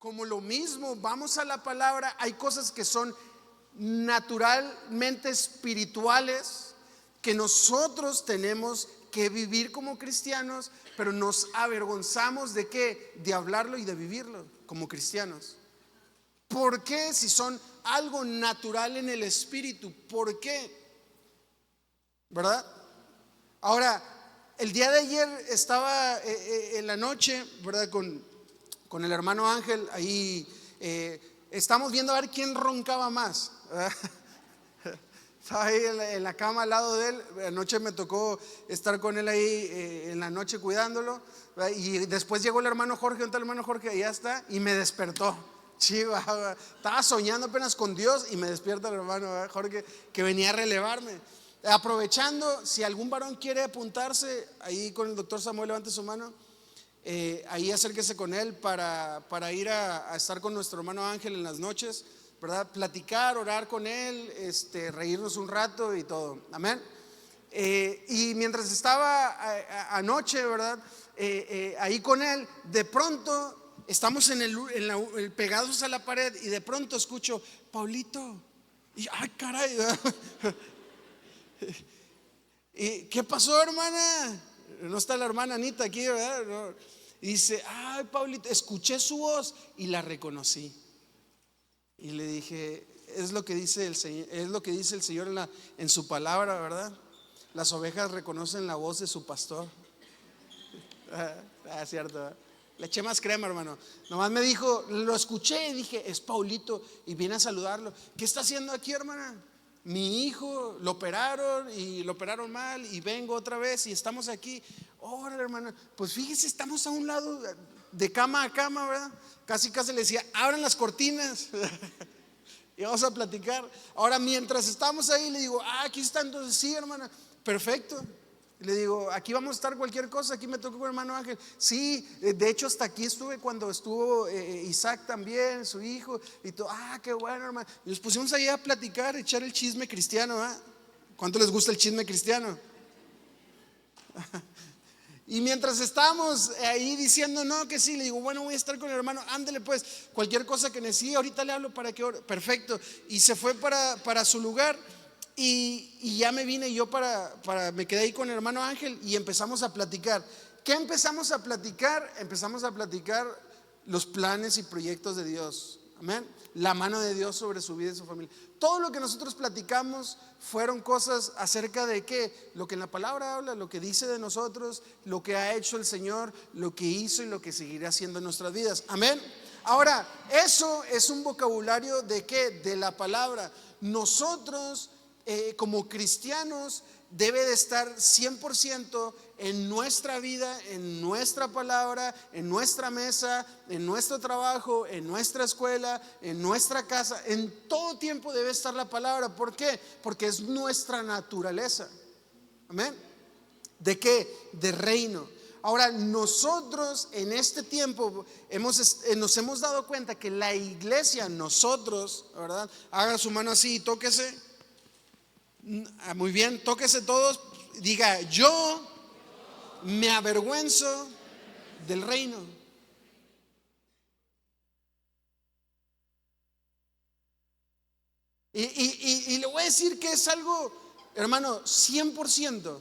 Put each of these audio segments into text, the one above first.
Como lo mismo, vamos a la palabra, hay cosas que son naturalmente espirituales que nosotros tenemos que vivir como cristianos, pero nos avergonzamos ¿de qué? De hablarlo y de vivirlo como cristianos. ¿Por qué? Si son algo natural en el espíritu, ¿por qué? ¿Verdad? Ahora, el día de ayer estaba en la noche, ¿verdad? Con el hermano Ángel, ahí estamos viendo a ver quién roncaba más, ¿verdad? Estaba ahí en la cama al lado de él. Anoche me tocó estar con él ahí en la noche cuidándolo, ¿verdad? Y después llegó el hermano Jorge. ¿Dónde está el hermano Jorge? Allá está. Y me despertó. Chiva, estaba soñando apenas con Dios y me despierta el hermano Jorge, que venía a relevarme. Aprovechando, si algún varón quiere apuntarse ahí con el doctor Samuel, levante su mano. Ahí acérquese con él para ir a estar con nuestro hermano Ángel en las noches, ¿verdad? Platicar, orar con él, reírnos un rato y todo. Amén. Y mientras estaba anoche, ¿verdad? Ahí con él, de pronto estamos pegados a la pared y de pronto escucho: Paulito. Y ay, caray. ¿Y qué pasó, hermana? No está la hermana Anita aquí, ¿verdad? No. Y dice: ay, Paulito, escuché su voz y la reconocí. Y le dije: es lo que dice el Señor, es lo que dice el Señor en su palabra, ¿verdad? Las ovejas reconocen la voz de su pastor. Cierto. Le eché más crema, hermano. Nomás me dijo, lo escuché y dije: es Paulito. Y vine a saludarlo. ¿Qué está haciendo aquí, hermana? Mi hijo lo operaron y lo operaron mal y vengo otra vez y estamos aquí. Órale, hermana, pues fíjese, estamos a un lado de cama a cama, ¿verdad? Casi le decía: abran las cortinas y vamos a platicar. Ahora, mientras estamos ahí, le digo: aquí está. Entonces, sí, hermana, perfecto. Le digo: aquí vamos a estar cualquier cosa. Aquí me tocó con el hermano Ángel. Sí, de hecho hasta aquí estuve cuando estuvo Isaac también, su hijo y todo. Qué bueno, hermano. Y nos pusimos ahí a platicar, echar el chisme cristiano, ¿eh? ¿Cuánto les gusta el chisme cristiano? Y mientras estábamos ahí diciendo no, que sí, le digo: bueno, voy a estar con el hermano, ándele pues, cualquier cosa que necesite, ahorita le hablo para que ore. Perfecto. Y se fue para su lugar. Y ya me vine yo me quedé ahí con el hermano Ángel y empezamos a platicar. ¿Qué empezamos a platicar? Empezamos a platicar los planes y proyectos de Dios. Amén. La mano de Dios sobre su vida y su familia. Todo lo que nosotros platicamos fueron cosas acerca de qué, lo que en la palabra habla, lo que dice de nosotros, lo que ha hecho el Señor, lo que hizo y lo que seguirá haciendo en nuestras vidas. Amén. Ahora, eso es un vocabulario de qué, de la palabra. Nosotros como cristianos debe de estar 100% en nuestra vida, en nuestra palabra, en nuestra mesa, en nuestro trabajo, en nuestra escuela, en nuestra casa. En todo tiempo debe estar la palabra. ¿Por qué? Porque es nuestra naturaleza. Amén. ¿De qué? De reino. Ahora, nosotros en este tiempo nos hemos dado cuenta que la iglesia, nosotros, ¿verdad? Haga su mano así y tóquese. Muy bien, tóquese todos. Diga: yo me avergüenzo del reino. Y le voy a decir que es algo, hermano, 100%.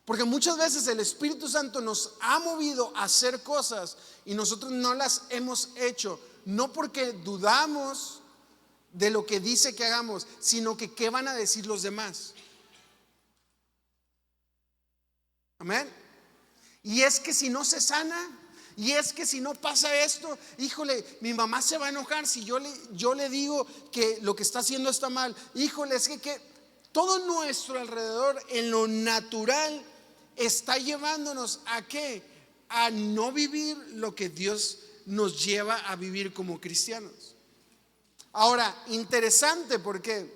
Porque muchas veces el Espíritu Santo nos ha movido a hacer cosas y nosotros no las hemos hecho. No porque dudamos de lo que dice que hagamos, sino que qué van a decir los demás. Amén. Y es que si no se sana, y es que si no pasa esto, híjole, mi mamá se va a enojar si yo le digo que lo que está haciendo está mal. Híjole, es que todo nuestro alrededor en lo natural está llevándonos a qué, a no vivir lo que Dios nos lleva a vivir como cristianos. Ahora, interesante, ¿por qué?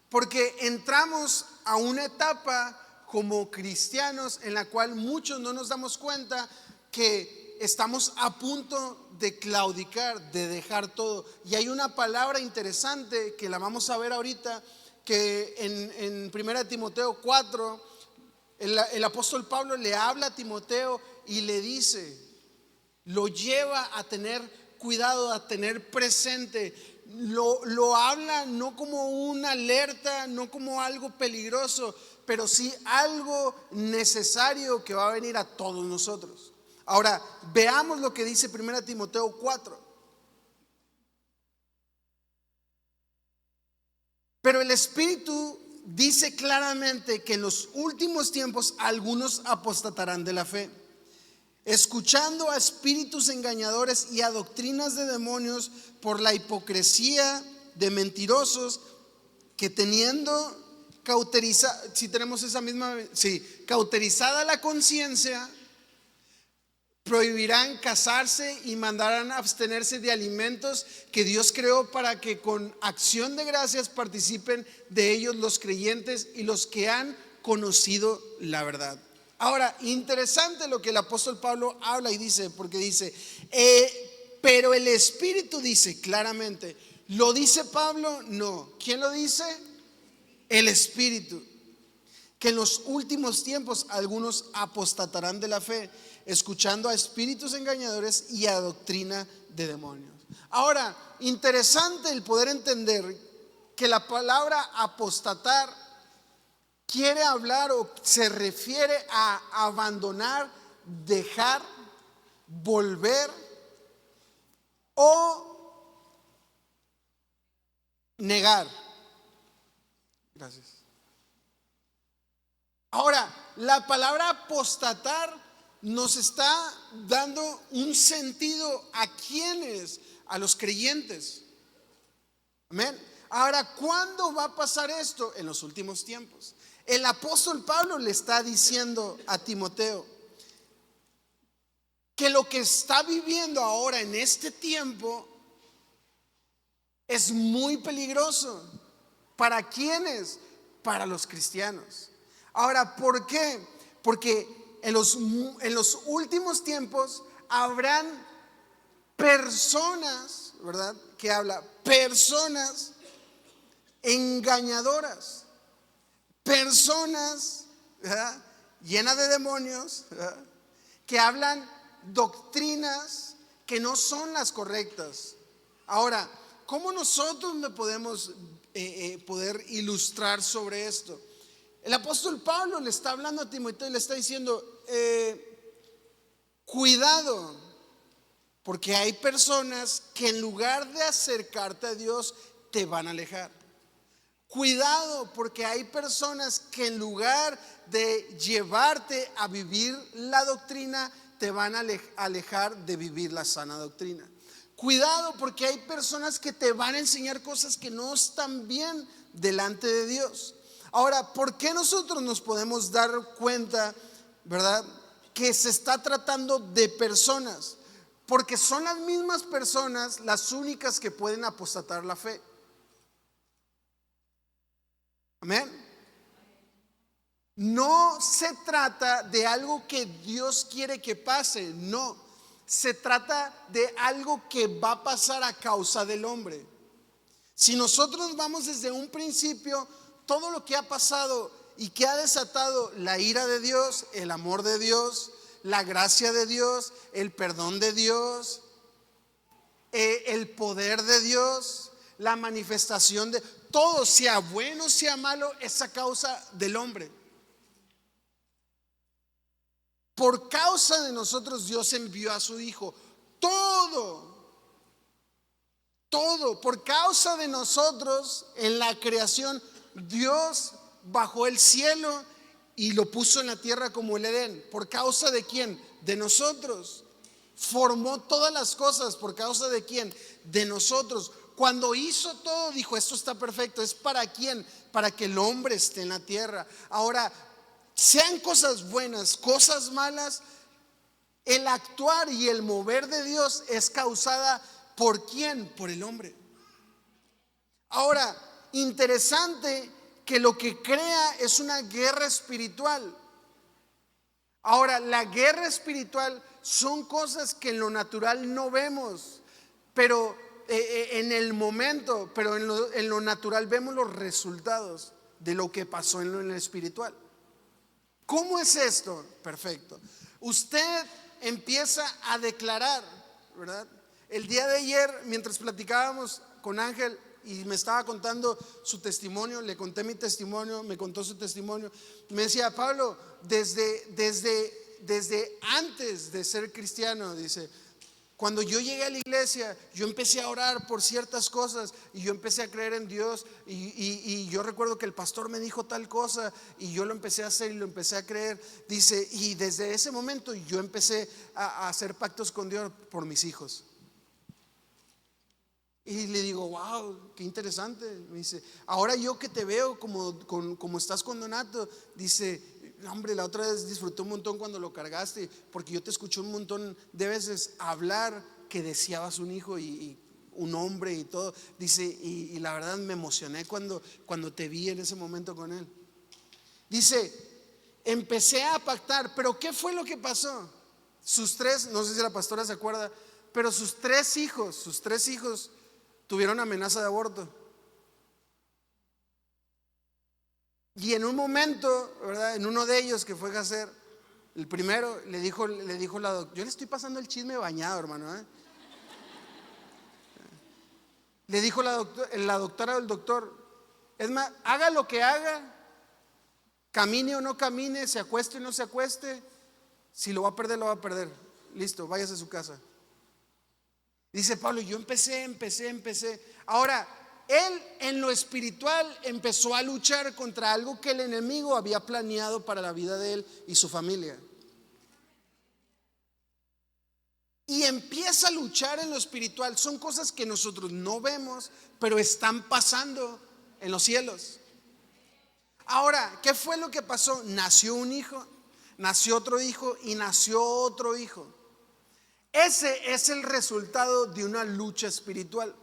Porque entramos a una etapa como cristianos en la cual muchos no nos damos cuenta que estamos a punto de claudicar, de dejar todo. Y hay una palabra interesante que la vamos a ver ahorita, que en 1 Timoteo 4, el apóstol Pablo le habla a Timoteo y le dice: lo lleva a tener cuidado, a tener presente. Lo habla no como una alerta, no como algo peligroso, pero sí algo necesario que va a venir a todos nosotros. Ahora, veamos lo que dice 1 Timoteo 4. Pero el Espíritu dice claramente que en los últimos tiempos algunos apostatarán de la fe, escuchando a espíritus engañadores y a doctrinas de demonios, por la hipocresía de mentirosos, que teniendo cauterizada la conciencia, prohibirán casarse y mandarán abstenerse de alimentos que Dios creó, para que con acción de gracias participen de ellos los creyentes y los que han conocido la verdad. Ahora, interesante lo que el apóstol Pablo habla y dice, porque dice, pero el Espíritu dice claramente. ¿Lo dice Pablo? No. ¿Quién lo dice? El Espíritu. Que en los últimos tiempos algunos apostatarán de la fe, escuchando a espíritus engañadores y a doctrina de demonios. Ahora, interesante el poder entender que la palabra apostatar quiere hablar o se refiere a abandonar, dejar, volver o negar. Gracias. Ahora, la palabra apostatar nos está dando un sentido a quienes, a los creyentes. Amén. Ahora, ¿cuándo va a pasar esto? En los últimos tiempos. El apóstol Pablo le está diciendo a Timoteo que lo que está viviendo ahora en este tiempo es muy peligroso. ¿Para quiénes? Para los cristianos. Ahora, ¿por qué? Porque en los últimos tiempos habrán personas, ¿verdad? Que habla, personas engañadoras, personas, ¿verdad?, llenas de demonios, ¿verdad?, que hablan doctrinas que no son las correctas. Ahora, ¿cómo nosotros le podemos poder ilustrar sobre esto? El apóstol Pablo le está hablando a Timoteo y le está diciendo, cuidado, porque hay personas que en lugar de acercarte a Dios te van a alejar. Cuidado, porque hay personas que en lugar de llevarte a vivir la doctrina, te van a alejar de vivir la sana doctrina. Cuidado, porque hay personas que te van a enseñar cosas que no están bien delante de Dios. Ahora, ¿por qué nosotros nos podemos dar cuenta, verdad, que se está tratando de personas? Porque son las mismas personas las únicas que pueden apostatar la fe. Amén. No se trata de algo que Dios quiere que pase, no. Se trata de algo que va a pasar a causa del hombre. Si nosotros vamos desde un principio, todo lo que ha pasado y que ha desatado la ira de Dios, el amor de Dios, la gracia de Dios, el perdón de Dios, el poder de Dios, la manifestación de todo, sea bueno, sea malo, es a causa del hombre. Por causa de nosotros Dios envió a su Hijo. Todo, por causa de nosotros en la creación, Dios bajó el cielo y lo puso en la tierra como el Edén. ¿Por causa de quién? De nosotros. Formó todas las cosas. ¿Por causa de quién? De nosotros. Cuando hizo todo, dijo, esto está perfecto. ¿Es para quién? Para que el hombre esté en la tierra. Ahora, sean cosas buenas, cosas malas, el actuar y el mover de Dios es causada ¿por quién? Por el hombre. Ahora, interesante que lo que crea es una guerra espiritual. Ahora, la guerra espiritual son cosas que en lo natural no vemos, pero en el momento, pero en lo natural vemos los resultados de lo que pasó en lo espiritual. ¿Cómo es esto? Perfecto. Usted empieza a declarar, ¿verdad? El día de ayer, mientras platicábamos con Ángel y me estaba contando su testimonio, le conté mi testimonio, me contó su testimonio, me decía: Pablo, desde antes de ser cristiano, dice, cuando yo llegué a la iglesia, yo empecé a orar por ciertas cosas y yo empecé a creer en Dios y yo recuerdo que el pastor me dijo tal cosa y yo lo empecé a hacer y lo empecé a creer. Dice, y desde ese momento yo empecé a hacer pactos con Dios por mis hijos. Y le digo: wow, qué interesante. Me dice: ahora yo que te veo como estás con Donato, dice, hombre, la otra vez disfruté un montón cuando lo cargaste, porque yo te escuché un montón de veces hablar que deseabas un hijo y un hombre y todo. Dice, y la verdad me emocioné cuando te vi en ese momento con él. Dice, empecé a pactar, pero ¿qué fue lo que pasó? Sus tres, no sé si la pastora se acuerda, pero sus tres hijos tuvieron amenaza de aborto. Y en un momento, ¿verdad? En uno de ellos, que fue Jacer, el primero, le dijo la doctora, yo le estoy pasando el chisme bañado, hermano, ¿eh? Le dijo la doctora del doctor: es más, haga lo que haga, camine o no camine, se acueste o no se acueste, si lo va a perder, lo va a perder. Listo, váyase a su casa. Dice Pablo, yo empecé. Ahora, él en lo espiritual empezó a luchar contra algo que el enemigo había planeado para la vida de él y su familia. Y empieza a luchar en lo espiritual. Son cosas que nosotros no vemos, pero están pasando en los cielos. Ahora, ¿qué fue lo que pasó? Nació un hijo, nació otro hijo y nació otro hijo. Ese es el resultado de una lucha espiritual.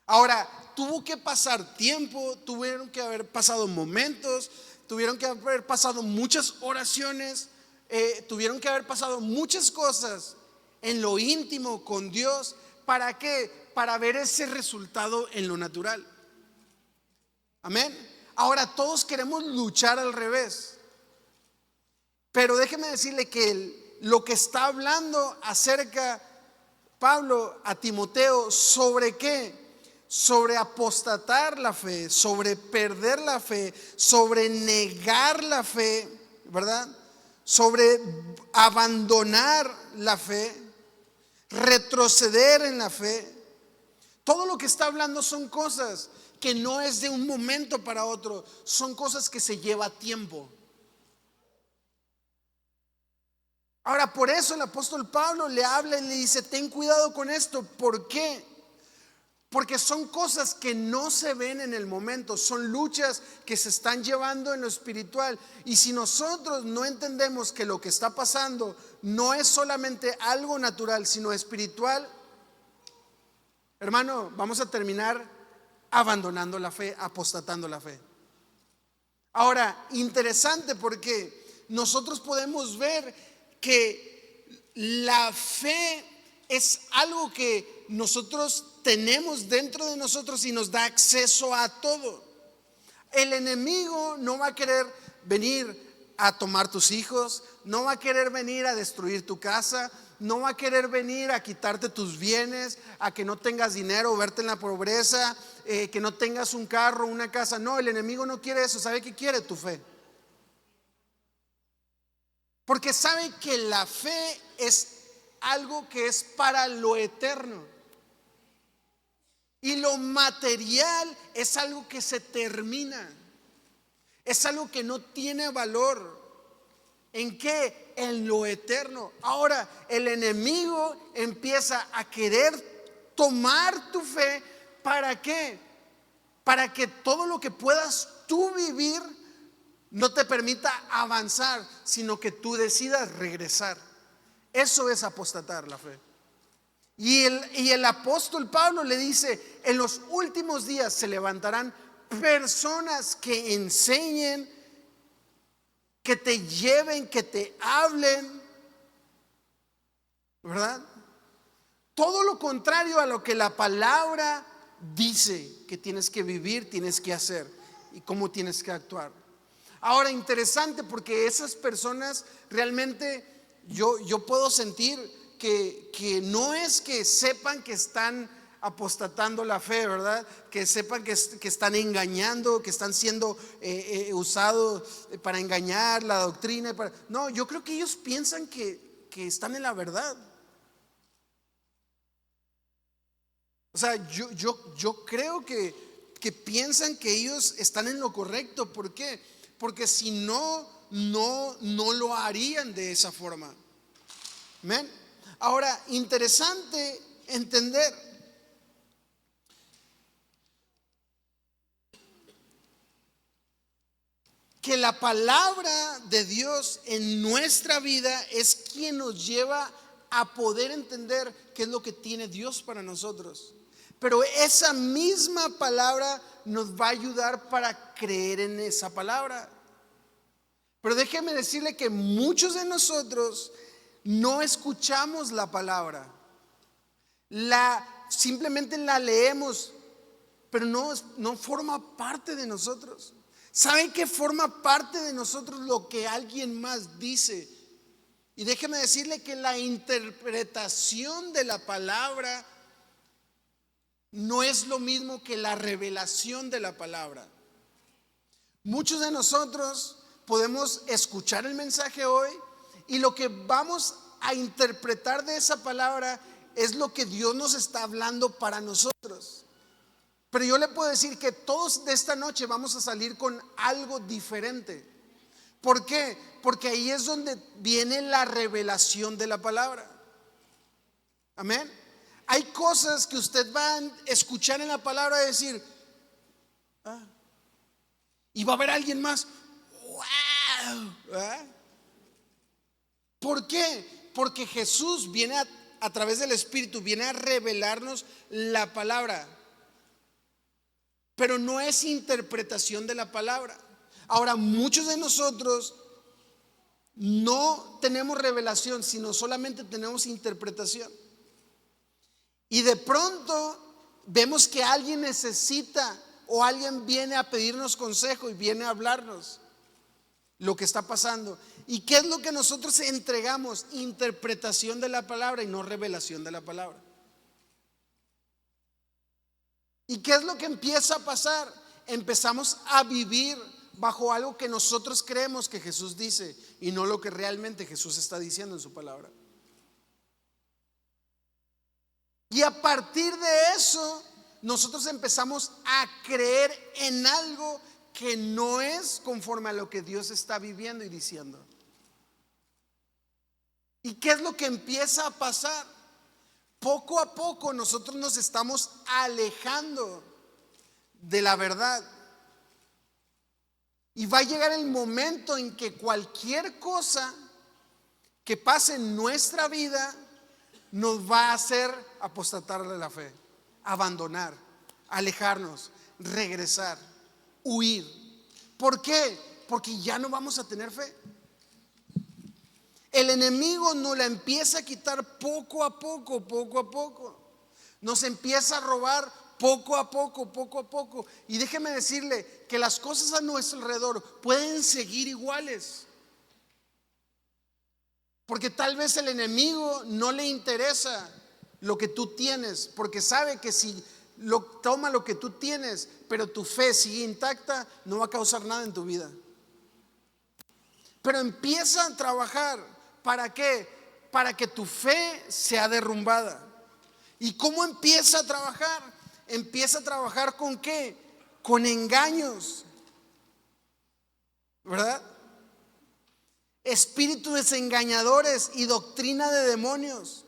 Ahora, tuvo que pasar tiempo, tuvieron que haber pasado momentos, tuvieron que haber pasado muchas oraciones, tuvieron que haber pasado muchas cosas en lo íntimo con Dios. ¿Para qué? Para ver ese resultado en lo natural. Amén. Ahora, todos queremos luchar al revés, pero déjeme decirle que lo que está hablando acerca Pablo a Timoteo, ¿sobre qué? Sobre apostatar la fe, sobre perder la fe, sobre negar la fe, ¿verdad? Sobre abandonar la fe, retroceder en la fe. Todo lo que está hablando son cosas que no es de un momento para otro, son cosas que se lleva tiempo. Ahora, por eso el apóstol Pablo le habla y le dice: ten cuidado con esto. ¿Por qué? Porque son cosas que no se ven en el momento, son luchas que se están llevando en lo espiritual. Y si nosotros no entendemos que lo que está pasando no es solamente algo natural, sino espiritual, hermano, vamos a terminar abandonando la fe, apostatando la fe. Ahora, interesante, porque nosotros podemos ver que la fe es algo que nosotros tenemos dentro de nosotros y nos da acceso a todo. El enemigo no va a querer venir a tomar tus hijos, no va a querer venir a destruir tu casa, no va a querer venir a quitarte tus bienes, a que no tengas dinero, verte en la pobreza, que no tengas un carro, una casa. No, el enemigo no quiere eso. ¿Sabe qué quiere? Tu fe. Porque sabe que la fe es algo que es para lo eterno. Y lo material es algo que se termina. Es algo que no tiene valor. ¿En qué? En lo eterno. Ahora, el enemigo empieza a querer tomar tu fe. ¿Para qué? Para que todo lo que puedas tú vivir no te permita avanzar, sino que tú decidas regresar. Eso es apostatar la fe. Y el apóstol Pablo le dice: en los últimos días se levantarán personas que enseñen, que te lleven, que te hablen, ¿verdad? Todo lo contrario a lo que la palabra dice que tienes que vivir, tienes que hacer y cómo tienes que actuar. Ahora, interesante, porque esas personas realmente yo puedo sentir que no es que sepan que están apostatando la fe, ¿verdad? Que sepan que están engañando, que están siendo usados para engañar la doctrina. No, yo creo que ellos piensan que están en la verdad. O sea, yo creo que piensan que ellos están en lo correcto. ¿Por qué? Porque si no lo harían de esa forma. ¿Amén? Ahora, interesante entender que la palabra de Dios en nuestra vida es quien nos lleva a poder entender qué es lo que tiene Dios para nosotros. Pero esa misma palabra nos va a ayudar para creer en esa palabra. Pero déjeme decirle que muchos de nosotros no escuchamos la palabra. Simplemente la leemos, pero no forma parte de nosotros. ¿Saben que forma parte de nosotros lo que alguien más dice? Y déjeme decirle que la interpretación de la palabra no es lo mismo que la revelación de la palabra. Muchos de nosotros podemos escuchar el mensaje hoy y lo que vamos a interpretar de esa palabra es lo que Dios nos está hablando para nosotros. Pero yo le puedo decir que todos de esta noche vamos a salir con algo diferente. ¿Por qué? Porque ahí es donde viene la revelación de la palabra. Amén. Hay cosas que usted va a escuchar en la palabra y decir, y va a haber alguien más, wow. ¿Por qué? Porque Jesús viene a través del Espíritu, viene a revelarnos la palabra. Pero no es interpretación de la palabra. Ahora, muchos de nosotros no tenemos revelación, sino solamente tenemos interpretación. Y de pronto vemos que alguien necesita o alguien viene a pedirnos consejo y viene a hablarnos lo que está pasando. ¿Y qué es lo que nosotros entregamos? Interpretación de la palabra y no revelación de la palabra. ¿Y qué es lo que empieza a pasar? Empezamos a vivir bajo algo que nosotros creemos que Jesús dice y no lo que realmente Jesús está diciendo en su palabra. Y a partir de eso, nosotros empezamos a creer en algo que no es conforme a lo que Dios está viviendo y diciendo. ¿Y qué es lo que empieza a pasar? Poco a poco nosotros nos estamos alejando de la verdad. Y va a llegar el momento en que cualquier cosa que pase en nuestra vida nos va a hacer apostatar de la fe, abandonar, alejarnos, regresar, huir. ¿Por qué? Porque ya no vamos a tener fe. El enemigo nos la empieza a quitar poco a poco, poco a poco. Nos empieza a robar poco a poco, poco a poco. Y déjeme decirle que las cosas a nuestro alrededor pueden seguir iguales. Porque tal vez el enemigo no le interesa lo que tú tienes, porque sabe que si toma lo que tú tienes, pero tu fe sigue intacta, no va a causar nada en tu vida. Pero empieza a trabajar. ¿Para qué? Para que tu fe sea derrumbada. ¿Y cómo empieza a trabajar? Empieza a trabajar ¿con qué? Con engaños, ¿verdad? Espíritus desengañadores y doctrina de demonios,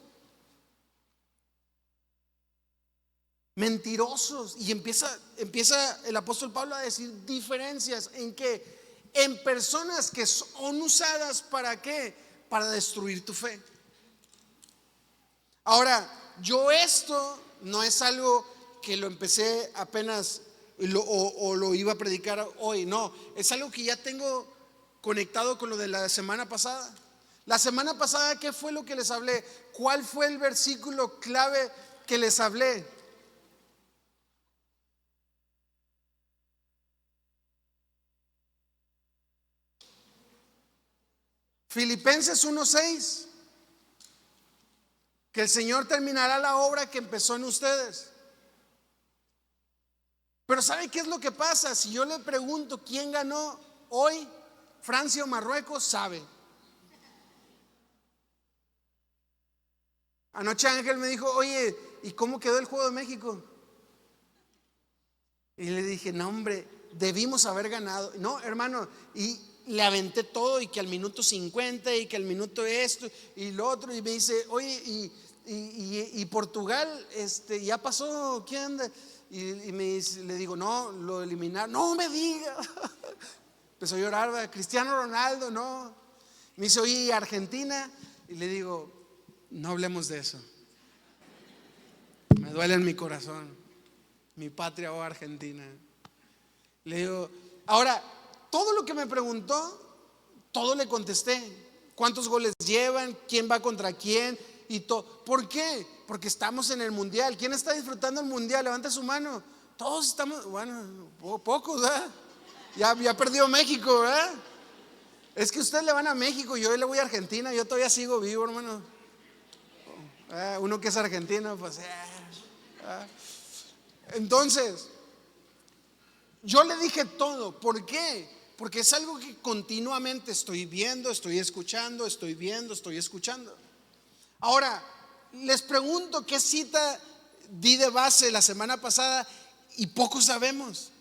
mentirosos. Y empieza el apóstol Pablo a decir diferencias en que en personas que son usadas ¿para qué? Para destruir tu fe. Ahora, yo esto no es algo que lo empecé apenas o lo iba a predicar hoy, no, es algo que ya tengo conectado con lo de la semana pasada. La semana pasada, ¿qué fue lo que les hablé? ¿Cuál fue el versículo clave que les hablé? Filipenses 1:6. que el Señor terminará la obra que empezó en ustedes. Pero ¿sabe qué es lo que pasa? Si yo le pregunto quién ganó hoy, Francia o Marruecos, sabe. Anoche Ángel me dijo, oye, ¿y cómo quedó el juego de México? Y le dije, no hombre, debimos haber ganado. No, hermano, y le aventé todo, y que al minuto 50 y que al minuto esto y lo otro. Y me dice, oye, y Portugal, ya pasó, ¿quién anda? Y le digo, no, lo eliminaron. No me diga. Empezó a llorar, ¿verdad? Cristiano Ronaldo, no. Me dice, oye, ¿y Argentina? Y le digo, no hablemos de eso. Me duele en mi corazón, mi patria o Argentina. Le digo, ahora, todo lo que me preguntó, todo le contesté. ¿Cuántos goles llevan? ¿Quién va contra quién? Y todo. ¿Por qué? Porque estamos en el mundial. ¿Quién está disfrutando el mundial? Levanta su mano. Todos estamos, bueno, pocos, ¿verdad? Ya perdió México, ¿verdad? Es que ustedes le van a México, yo le voy a Argentina. Yo todavía sigo vivo, hermano. Uno que es argentino, pues. Entonces, yo le dije todo. ¿Por qué? Porque es algo que continuamente estoy viendo, estoy escuchando, estoy viendo, estoy escuchando. Ahora, les pregunto qué cita di de base la semana pasada y poco sabemos.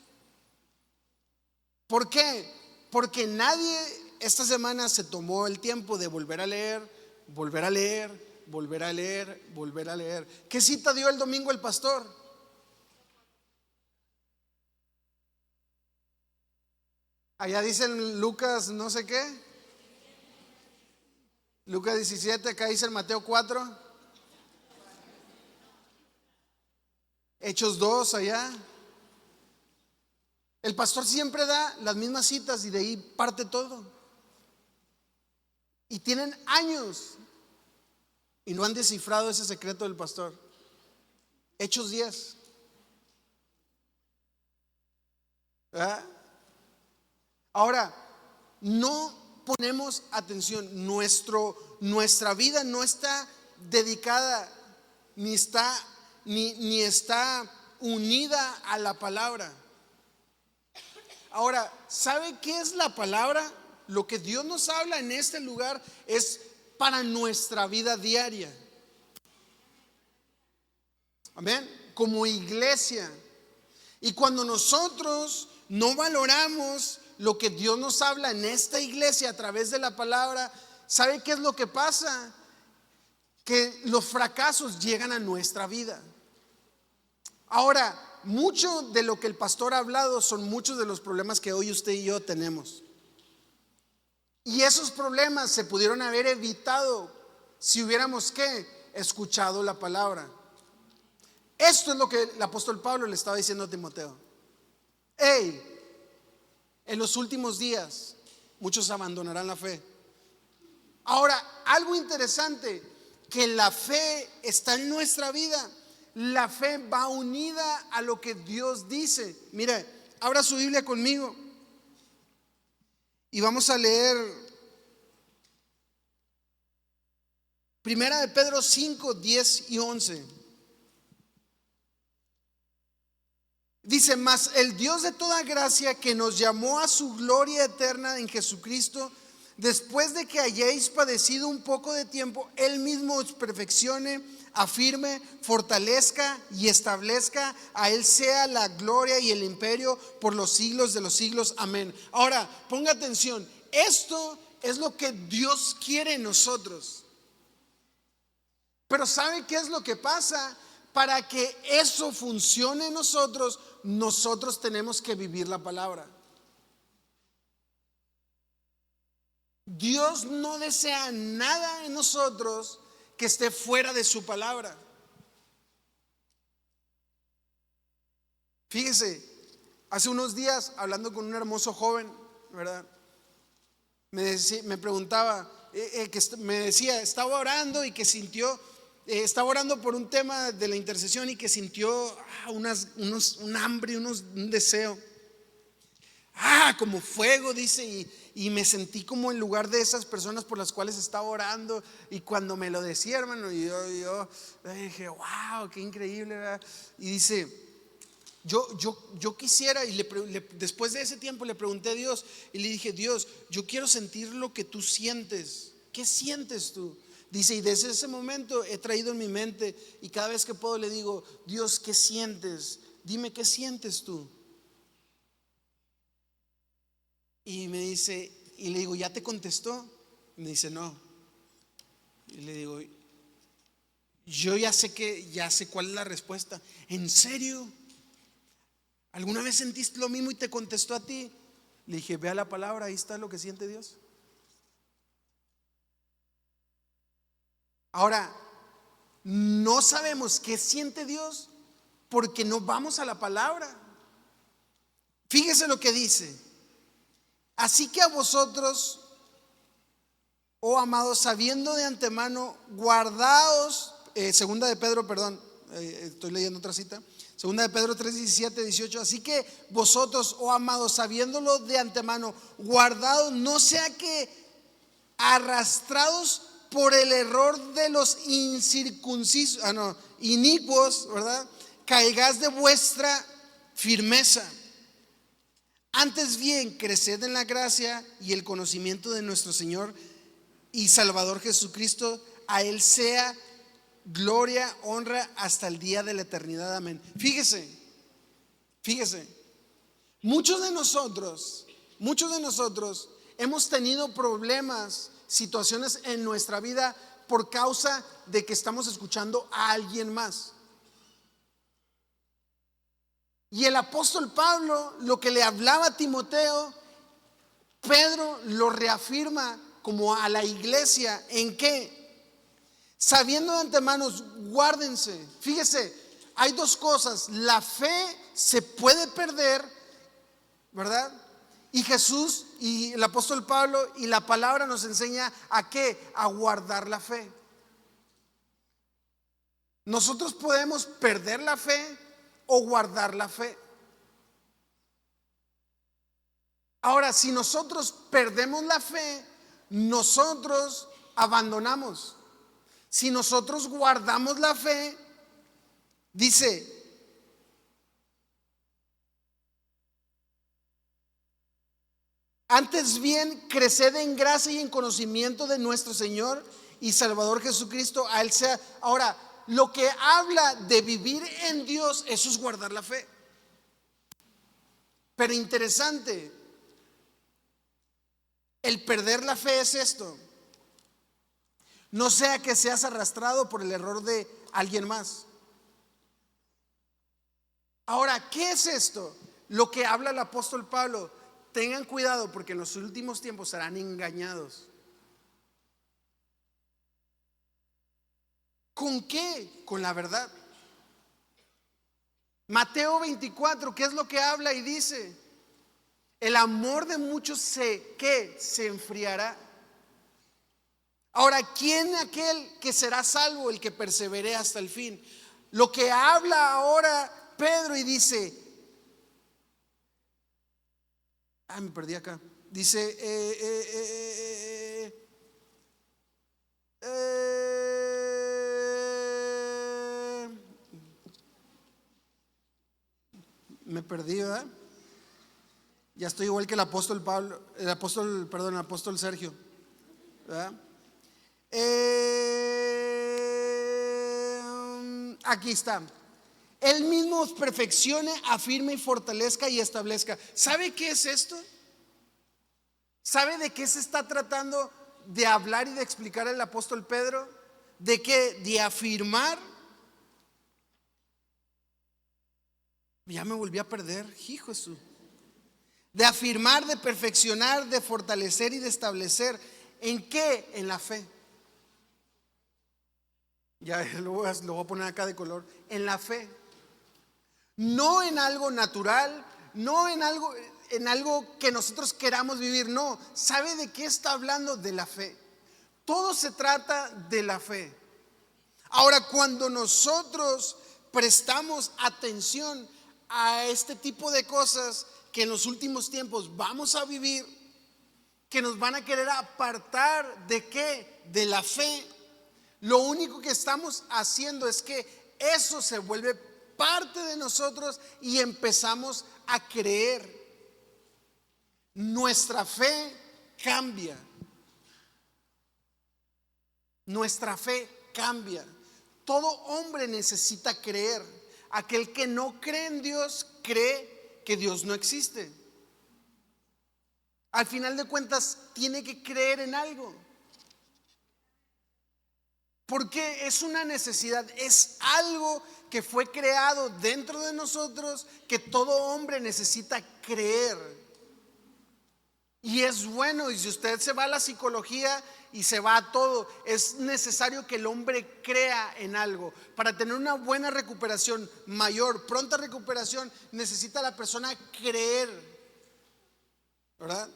¿Por qué? Porque nadie esta semana se tomó el tiempo de volver a leer, volver a leer, volver a leer, volver a leer. ¿Qué cita dio el domingo el pastor? Allá dicen Lucas no sé qué, Lucas 17, acá dice Mateo 4, Hechos 2 allá. El pastor siempre da las mismas citas y de ahí parte todo. Y tienen años y no han descifrado ese secreto del pastor. Hechos 10. ¿Verdad? Ahora, no ponemos atención. Nuestra vida no está dedicada ni está unida a la palabra. Ahora, ¿sabe qué es la palabra? Lo que Dios nos habla en este lugar es para nuestra vida diaria. Amén. Como iglesia. Y cuando nosotros no valoramos lo que Dios nos habla en esta iglesia a través de la palabra, ¿sabe qué es lo que pasa? Que los fracasos llegan a nuestra vida. Ahora, mucho de lo que el pastor ha hablado son muchos de los problemas que hoy usted y yo tenemos. Y esos problemas se pudieron haber evitado si hubiéramos escuchado la palabra. Esto es lo que el apóstol Pablo le estaba diciendo a Timoteo. Hey, en los últimos días muchos abandonarán la fe. Ahora, algo interesante, que la fe está en nuestra vida. La fe va unida a lo que Dios dice. Mire, abra su Biblia conmigo y vamos a leer Primera de Pedro 5, 10 y 11. Dice, mas el Dios de toda gracia, que nos llamó a su gloria eterna en Jesucristo, después de que hayáis padecido un poco de tiempo, Él mismo os perfeccione, afirme, fortalezca y establezca. A Él sea la gloria y el imperio por los siglos de los siglos. Amén. Ahora, ponga atención. Esto es lo que Dios quiere en nosotros. Pero ¿sabe qué es lo que pasa? Para que eso funcione en nosotros, nosotros tenemos que vivir la palabra. Dios no desea nada en nosotros que esté fuera de su palabra. Fíjese, hace unos días hablando con un hermoso joven, ¿verdad? Me preguntaba, me decía, estaba orando y que sintió, estaba orando por un tema de la intercesión y que sintió un hambre, un deseo. Como fuego, dice, y me sentí como en lugar de esas personas por las cuales estaba orando. Y cuando me lo decía, hermano, yo dije, wow, qué increíble, ¿verdad? Y dice, yo quisiera, y después de ese tiempo le pregunté a Dios y le dije, Dios, yo quiero sentir lo que tú sientes. ¿Qué sientes tú? Dice, y desde ese momento he traído en mi mente, y cada vez que puedo le digo, Dios, ¿qué sientes? Dime, ¿qué sientes tú? Y me dice, y le digo, ¿ya te contestó? Y me dice, no. Y le digo, yo ya sé cuál es la respuesta. ¿En serio? ¿Alguna vez sentiste lo mismo y te contestó a ti? Le dije, vea la palabra, ahí está lo que siente Dios. Ahora, no sabemos qué siente Dios porque no vamos a la palabra. Fíjese lo que dice. Así que a vosotros, oh amados, sabiendo de antemano, guardaos, segunda de Pedro, perdón, estoy leyendo otra cita, segunda de Pedro 3, 17, 18, así que vosotros, oh amados, sabiéndolo de antemano, guardaos, no sea que arrastrados por el error de los incircuncisos, inicuos, ¿verdad? Caigáis de vuestra firmeza. Antes bien, creced en la gracia y el conocimiento de nuestro Señor y Salvador Jesucristo. A Él sea gloria, honra hasta el día de la eternidad. Amén. Fíjese, muchos de nosotros hemos tenido problemas, situaciones en nuestra vida por causa de que estamos escuchando a alguien más. Y el apóstol Pablo, lo que le hablaba a Timoteo, Pedro lo reafirma como a la iglesia. ¿En qué? Sabiendo de antemano, guárdense. Fíjese, hay dos cosas. La fe se puede perder, ¿verdad? Y Jesús y el apóstol Pablo y la palabra nos enseña a qué, a guardar la fe. Nosotros podemos perder la fe o guardar la fe. Ahora, si nosotros perdemos la fe, nosotros abandonamos. Si nosotros guardamos la fe, dice, antes bien, creced en gracia y en conocimiento de nuestro Señor y Salvador Jesucristo. A Él sea. Ahora, lo que habla de vivir en Dios, eso es guardar la fe. Pero interesante, el perder la fe es esto. No sea que seas arrastrado por el error de alguien más. Ahora, ¿qué es esto? Lo que habla el apóstol Pablo. Tengan cuidado porque en los últimos tiempos serán engañados. ¿Con qué? Con la verdad. Mateo 24, ¿qué es lo que habla y dice? El amor de muchos se enfriará. Ahora, ¿quién aquel que será salvo? El que persevere hasta el fin. Lo que habla ahora Pedro y dice, me perdí acá. Dice, me perdí, ¿verdad? Ya estoy igual que el apóstol Pablo, el apóstol Sergio, ¿verdad? Aquí está. Él mismo os perfeccione, afirme y fortalezca y establezca. ¿Sabe qué es esto? ¿Sabe de qué se está tratando de hablar y de explicar el apóstol Pedro? ¿De qué? De afirmar. Ya me volví a perder, hijo Jesús. De afirmar, de perfeccionar, de fortalecer y de establecer. ¿En qué? En la fe. Ya lo voy a poner acá de color. En la fe. No en algo natural, no en algo que nosotros queramos vivir. No, ¿sabe de qué está hablando? De la fe. Todo se trata de la fe. Ahora, cuando nosotros prestamos atención a este tipo de cosas que en los últimos tiempos vamos a vivir, que nos van a querer apartar ¿de qué? De la fe. Lo único que estamos haciendo es que eso se vuelve parte de nosotros y empezamos a creer. Nuestra fe cambia. Nuestra fe cambia. Todo hombre necesita creer. Aquel que no cree en Dios cree que Dios no existe. Al final de cuentas tiene que creer en algo. Porque es una necesidad, es algo que fue creado dentro de nosotros que todo hombre necesita creer. Y es bueno, y si usted se va a la psicología y se va a todo, es necesario que el hombre crea en algo. Para tener una buena recuperación, mayor, pronta recuperación, necesita la persona creer, ¿verdad?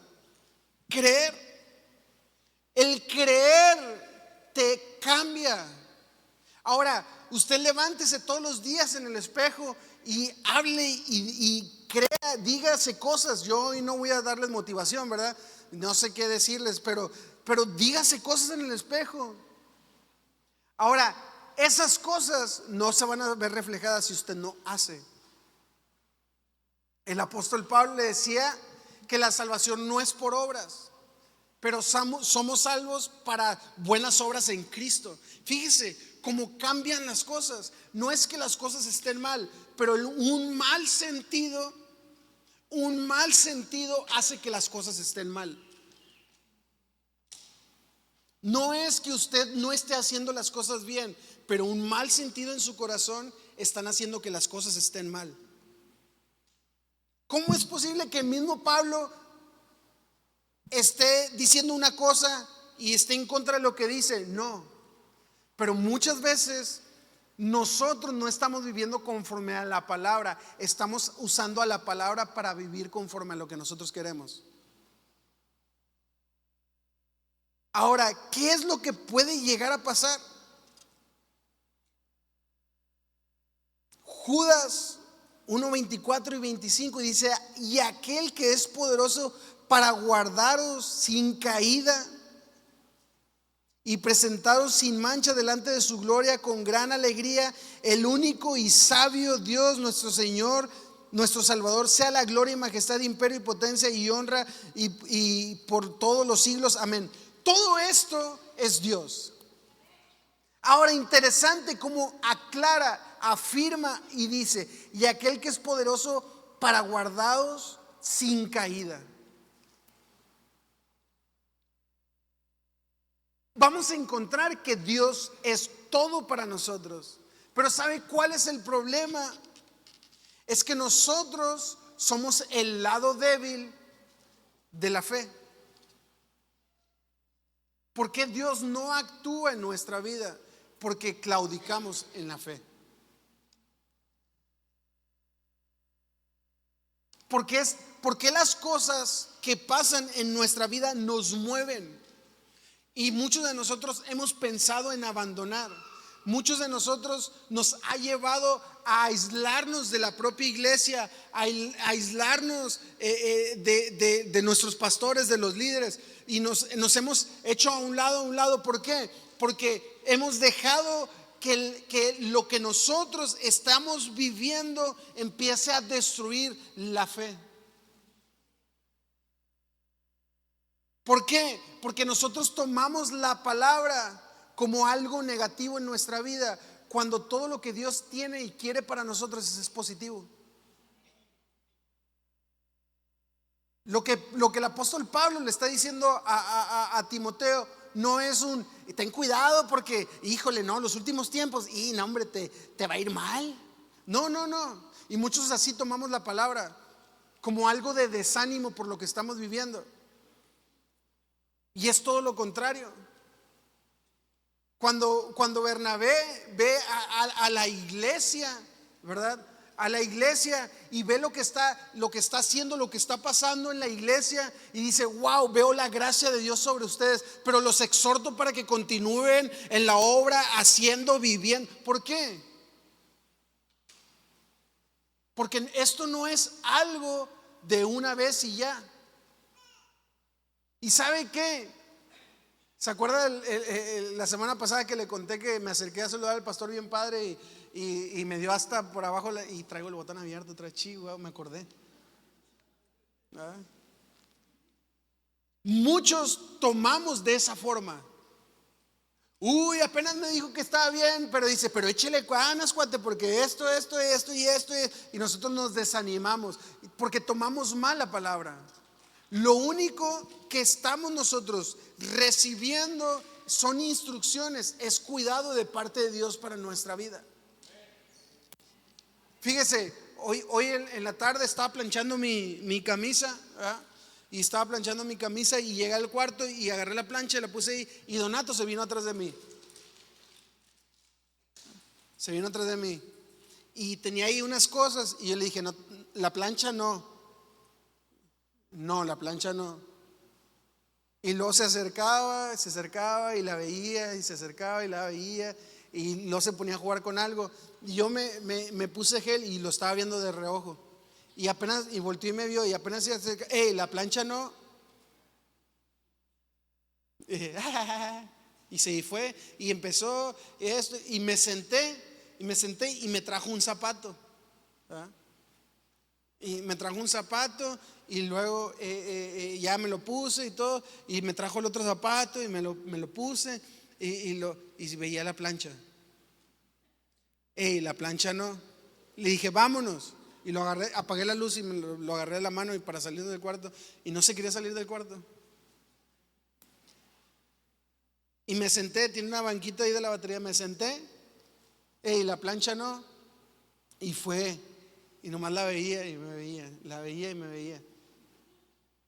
Creer. El creer te cambia. Ahora, usted levántese todos los días en el espejo y hable y crea, dígase cosas. Yo hoy no voy a darles motivación, ¿verdad? No sé qué decirles, pero dígase cosas en el espejo. Ahora, esas cosas no se van a ver reflejadas si usted no hace. El apóstol Pablo le decía que la salvación no es por obras, pero somos salvos para buenas obras en Cristo. Fíjese cómo cambian las cosas. No es que las cosas estén mal, pero un mal sentido hace que las cosas estén mal. No es que usted no esté haciendo las cosas bien, pero un mal sentido en su corazón están haciendo que las cosas estén mal. ¿Cómo es posible que el mismo Pablo esté diciendo una cosa y esté en contra de lo que dice? No, pero muchas veces nosotros no estamos viviendo conforme a la palabra, estamos usando a la palabra para vivir conforme a lo que nosotros queremos. Ahora, ¿qué es lo que puede llegar a pasar? Judas 1:24 y 25 dice: y aquel que es poderoso para guardaros sin caída y presentaros sin mancha delante de su gloria con gran alegría, el único y sabio Dios nuestro Señor, nuestro Salvador, sea la gloria y majestad, imperio y potencia y honra y por todos los siglos, amén. Todo esto es Dios. Ahora, interesante cómo aclara, afirma y dice: y aquel que es poderoso para guardaros sin caída. Vamos a encontrar que Dios es todo para nosotros. Pero ¿sabe cuál es el problema? Es que nosotros somos el lado débil de la fe. ¿Por qué Dios no actúa en nuestra vida? Porque claudicamos en la fe. ¿Por qué las cosas que pasan en nuestra vida nos mueven? Y muchos de nosotros hemos pensado en abandonar. Muchos de nosotros nos ha llevado a aislarnos de la propia iglesia, a aislarnos de nuestros pastores, de los líderes. Y nos hemos hecho a un lado. ¿Por qué? Porque hemos dejado que lo que nosotros estamos viviendo empiece a destruir la fe. ¿Por qué? Porque nosotros tomamos la palabra como algo negativo en nuestra vida, cuando todo lo que Dios tiene y quiere para nosotros es positivo. Lo que el apóstol Pablo le está diciendo a Timoteo no es ten cuidado porque, híjole, no, los últimos tiempos, y no, hombre, te va a ir mal. No. Y muchos así tomamos la palabra como algo de desánimo por lo que estamos viviendo. Y es todo lo contrario. Cuando Bernabé ve a la iglesia, ¿verdad? A la iglesia y ve lo que está haciendo, lo que está pasando en la iglesia, y dice: wow, veo la gracia de Dios sobre ustedes, pero los exhorto para que continúen en la obra, haciendo, viviendo. ¿Por qué? Porque esto no es algo de una vez y ya. ¿Y sabe qué? ¿Se acuerda la semana pasada que le conté que me acerqué a saludar al pastor bien padre y me dio hasta por abajo y traigo el botón abierto, otra chihuahua, me acordé. ¿Ah? Muchos tomamos de esa forma. Uy, apenas me dijo que estaba bien, pero dice, pero échele ganas, cuate, porque esto, y nosotros nos desanimamos porque tomamos mal la palabra. Lo único que estamos nosotros recibiendo son instrucciones, es cuidado de parte de Dios para nuestra vida. Fíjese, hoy en la tarde estaba planchando mi camisa, ¿verdad? Y estaba planchando mi camisa y llegué al cuarto y agarré la plancha y la puse ahí y Donato se vino atrás de mí. Se vino atrás de mí y tenía ahí unas cosas y yo le dije, no, la plancha no. No, la plancha no. Y luego se acercaba y la veía y se acercaba y la veía y luego se ponía a jugar con algo. Y yo me puse gel y lo estaba viendo de reojo. Y apenas, y volteó y me vio y apenas se acerca, la plancha no. Y dije, y se fue y empezó esto y me senté y me trajo un zapato. ¿Verdad? Y me trajo un zapato y luego ya me lo puse y todo y me trajo el otro zapato y me lo puse y veía la plancha. La plancha no. Le dije, vámonos. Y lo agarré, apagué la luz y lo agarré de la mano y para salir del cuarto y no se quería salir del cuarto. Y me senté, tiene una banquita ahí de la batería, me senté, la plancha no. Y fue, y nomás la veía y me veía, la veía y me veía.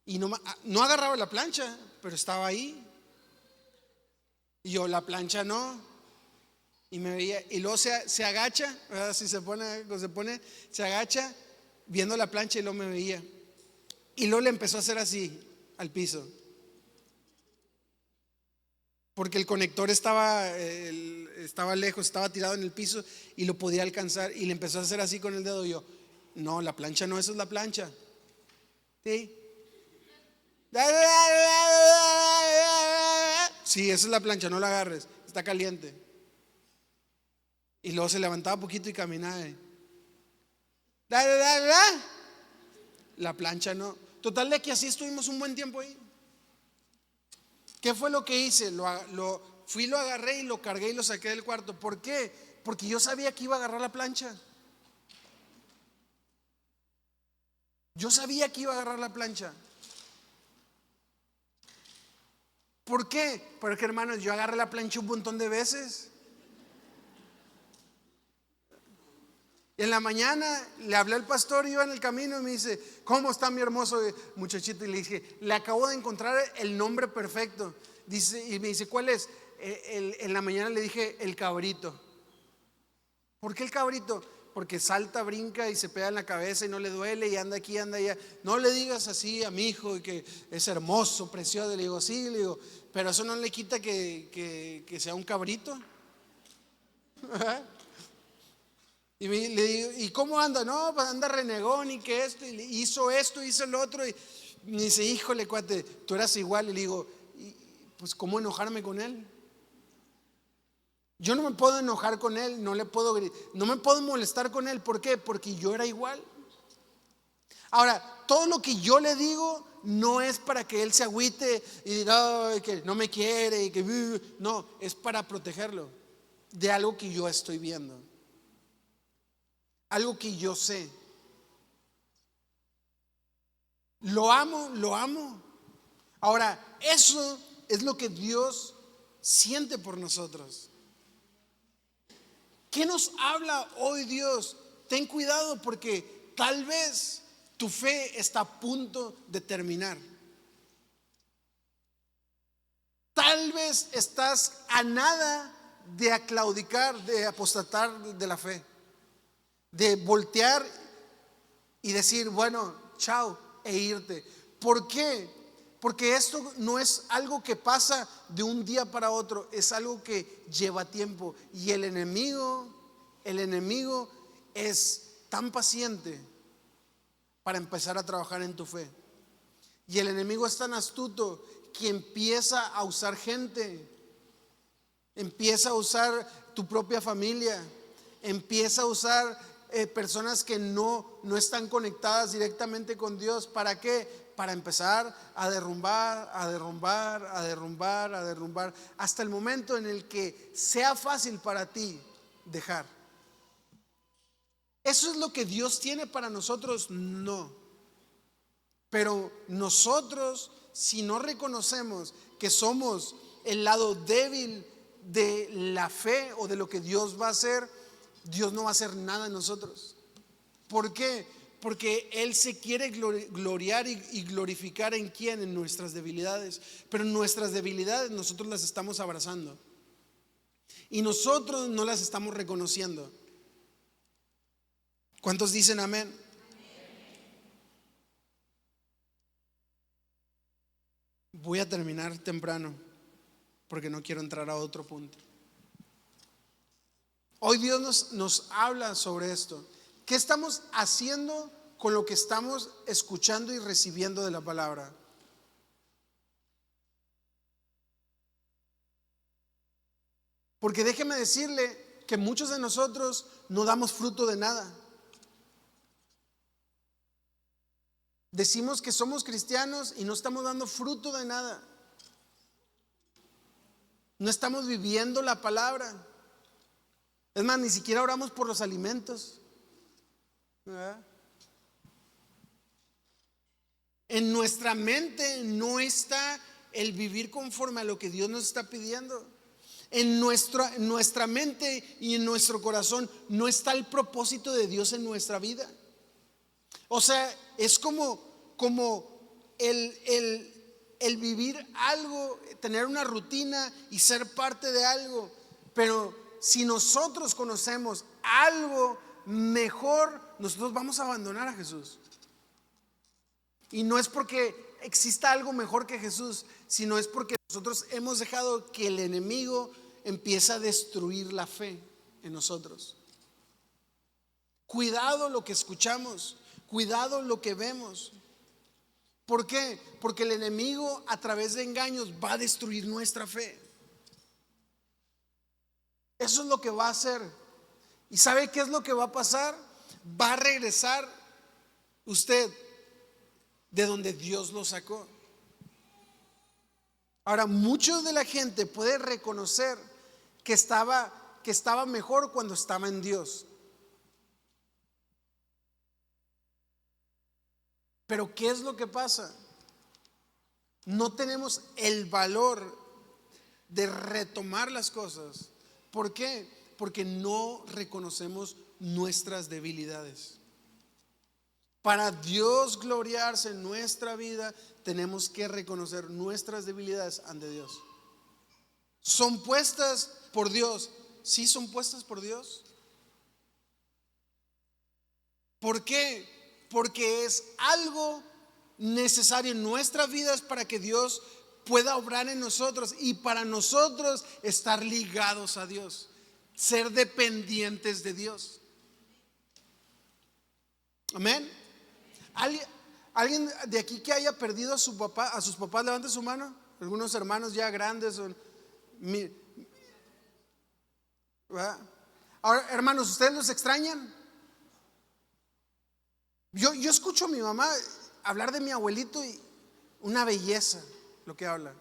Y no agarraba la plancha, pero estaba ahí. Y yo, la plancha no. Y me veía, y luego se agacha, ¿verdad? Si se agacha viendo la plancha y luego me veía. Y luego le empezó a hacer así al piso. Porque el conector estaba lejos, estaba tirado en el piso y lo podía alcanzar. Y le empezó a hacer así con el dedo. Yo, no, la plancha no, eso es la plancha. ¿Sí? Sí, esa es la plancha, no la agarres, está caliente. Y luego se levantaba poquito y caminaba. La plancha no. Total de que así estuvimos un buen tiempo ahí. ¿Qué fue lo que hice? Fui, lo agarré y lo cargué y lo saqué del cuarto. ¿Por qué? Porque yo sabía que iba a agarrar la plancha. Yo sabía que iba a agarrar la plancha. ¿Por qué? Porque, hermanos, yo agarré la plancha un montón de veces. En la mañana le hablé al pastor, iba en el camino y me dice, ¿cómo está mi hermoso muchachito? Y le dije, le acabo de encontrar el nombre perfecto. Y me dice, ¿cuál es? En la mañana le dije, el cabrito. ¿Por qué el cabrito? Porque salta, brinca y se pega en la cabeza y no le duele y anda aquí, anda allá. No le digas así a mi hijo y que es hermoso, precioso. Le digo, sí, le digo, pero eso no le quita que sea un cabrito. Y le digo, ¿y cómo anda? No, pues anda renegón y que hizo esto, hizo el otro. Y me dice, híjole, cuate, tú eras igual. Y le digo, pues ¿cómo enojarme con él? Yo no me puedo enojar con él, no me puedo molestar con él. ¿Por qué? Porque yo era igual. Ahora, todo lo que yo le digo no es para que él se agüite y diga, "Ay, que no me quiere", y que no, es para protegerlo de algo que yo estoy viendo. Algo que yo sé. Lo amo, lo amo. Ahora, eso es lo que Dios siente por nosotros. ¿Qué nos habla hoy Dios? Ten cuidado porque tal vez tu fe está a punto de terminar. Tal vez estás a nada de claudicar, de apostatar de la fe. De voltear y decir, bueno, chao, e irte. ¿Por qué? Porque esto no es algo que pasa de un día para otro, es algo que lleva tiempo. Y el enemigo es tan paciente para empezar a trabajar en tu fe. Y el enemigo es tan astuto que empieza a usar gente, empieza a usar tu propia familia, empieza a usar personas que no están conectadas directamente con Dios. ¿Para qué? Para empezar a derrumbar, a derrumbar, a derrumbar, a derrumbar, hasta el momento en el que sea fácil para ti dejar. ¿Eso es lo que Dios tiene para nosotros? No. Pero nosotros, si no reconocemos que somos el lado débil de la fe o de lo que Dios va a hacer, Dios no va a hacer nada en nosotros. ¿Por qué? Porque Él se quiere gloriar y glorificar ¿en quién? En nuestras debilidades. Pero nuestras debilidades nosotros las estamos abrazando y nosotros no las estamos reconociendo. ¿Cuántos dicen amén? Voy a terminar temprano porque no quiero entrar a otro punto. Hoy Dios nos habla sobre esto. ¿Qué estamos haciendo con lo que estamos escuchando y recibiendo de la palabra? Porque déjeme decirle que muchos de nosotros no damos fruto de nada. Decimos que somos cristianos y no estamos dando fruto de nada. No estamos viviendo la palabra. Es más, ni siquiera oramos por los alimentos, ¿verdad? En nuestra mente no está el vivir conforme a lo que Dios nos está pidiendo. En nuestra mente y en nuestro corazón no está el propósito de Dios en nuestra vida. O sea, es como el vivir algo, tener una rutina y ser parte de algo. Pero si nosotros conocemos algo mejor, nosotros vamos a abandonar a Jesús. Y no es porque exista algo mejor que Jesús, sino es porque nosotros hemos dejado que el enemigo empiece a destruir la fe en nosotros. Cuidado lo que escuchamos, cuidado lo que vemos. ¿Por qué? Porque el enemigo a través de engaños va a destruir nuestra fe. Eso es lo que va a hacer. ¿Y sabe qué es lo que va a pasar? Va a regresar usted de donde Dios lo sacó. Ahora, mucho de la gente puede reconocer que estaba mejor cuando estaba en Dios. Pero ¿qué es lo que pasa? No tenemos el valor de retomar las cosas. ¿Por qué? Porque no reconocemos nuestras debilidades. Para Dios gloriarse en nuestra vida, tenemos que reconocer nuestras debilidades ante Dios. ¿Son puestas por Dios? Sí, son puestas por Dios. ¿Por qué? Porque es algo necesario en nuestras vidas para que Dios pueda obrar en nosotros y para nosotros estar ligados a Dios, ser dependientes de Dios. Amén. ¿Alguien de aquí que haya perdido a su papá, a sus papás? Levante su mano. Algunos hermanos ya grandes. Ahora, hermanos, ¿ustedes los extrañan? Yo escucho a mi mamá hablar de mi abuelito y una belleza lo que habla.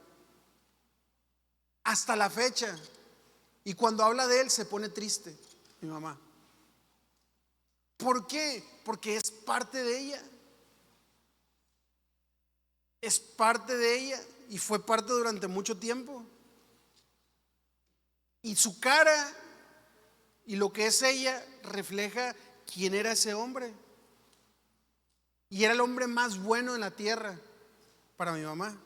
Hasta la fecha. Y cuando habla de él se pone triste, mi mamá. ¿Por qué? Porque es parte de ella. Es parte de ella y fue parte durante mucho tiempo. Y su cara y lo que es ella refleja quién era ese hombre. Y era el hombre más bueno en la tierra para mi mamá.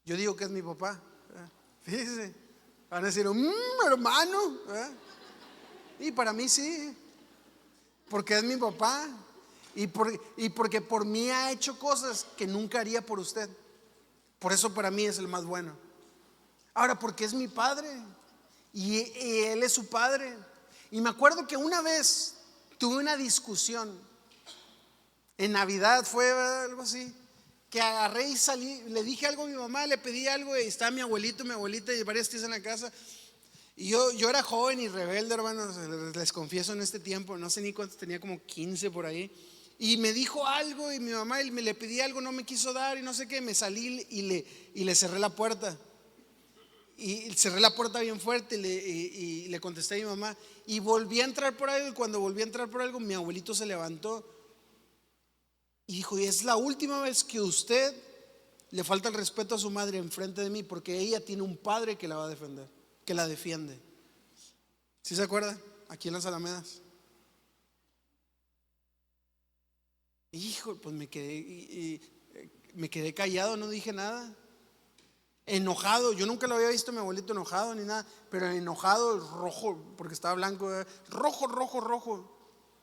Yo digo que es mi papá. Fíjese, van a decir, hermano. Y para mí sí, porque es mi papá. Y porque por mí ha hecho cosas que nunca haría por usted. Por eso para mí es el más bueno. Ahora, porque es mi padre y él es su padre. Y me acuerdo que una vez tuve una discusión. En Navidad fue algo así. que agarré y salí, le dije algo a mi mamá, le pedí algo y estaba mi abuelito, mi abuelita y varias tías en la casa. Y yo era joven y rebelde, hermanos, les confieso en este tiempo, no sé ni cuántos, tenía como 15 por ahí. Y me dijo algo y mi mamá y me le pedí algo, no me quiso dar y no sé qué, me salí y le cerré la puerta. Y cerré la puerta bien fuerte y le contesté a mi mamá. Y volví a entrar por algo y cuando volví a entrar por algo, mi abuelito se levantó y dijo, y es la última vez que usted le falta el respeto a su madre enfrente de mí porque ella tiene un padre que la va a defender, que la defiende. ¿Sí se acuerda? Aquí en las Alamedas. Hijo, pues me quedé callado, no dije nada. Enojado, yo nunca lo había visto a mi abuelito enojado ni nada, pero enojado, rojo, porque estaba blanco, rojo, rojo, rojo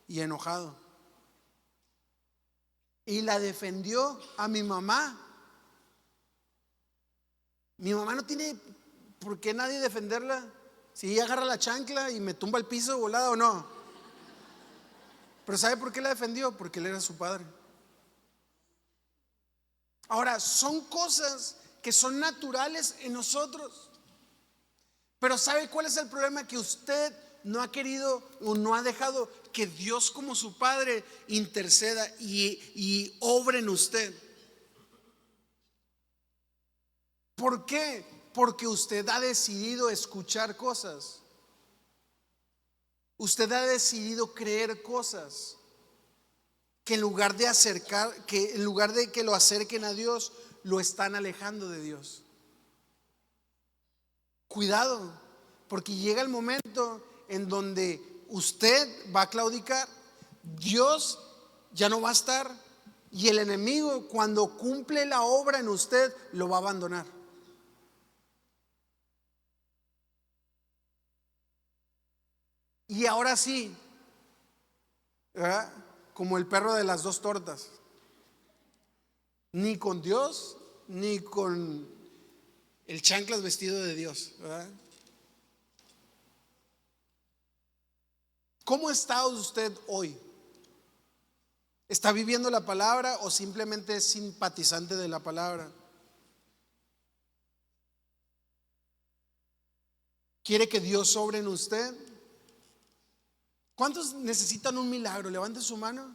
y enojado. Y la defendió a mi mamá. Mi mamá no tiene por qué nadie defenderla. Si ella agarra la chancla y me tumba al piso volada o no. Pero ¿sabe por qué la defendió? Porque él era su padre. Ahora, son cosas que son naturales en nosotros. Pero ¿sabe cuál es el problema? Que usted no ha querido o no ha dejado que Dios como su Padre interceda y obre en usted. ¿Por qué? Porque usted ha decidido escuchar cosas. Usted ha decidido creer cosas que en lugar de que lo acerquen a Dios, lo están alejando de Dios. Cuidado, porque llega el momento en donde usted va a claudicar, Dios ya no va a estar y el enemigo cuando cumple la obra en usted lo va a abandonar. Y ahora sí, ¿verdad? Como el perro de las dos tortas, ni con Dios ni con el chanclas vestido de Dios, ¿verdad? ¿Cómo está usted hoy? ¿Está viviendo la palabra o simplemente es simpatizante de la palabra? ¿Quiere que Dios obre en usted? ¿Cuántos necesitan un milagro? Levante su mano.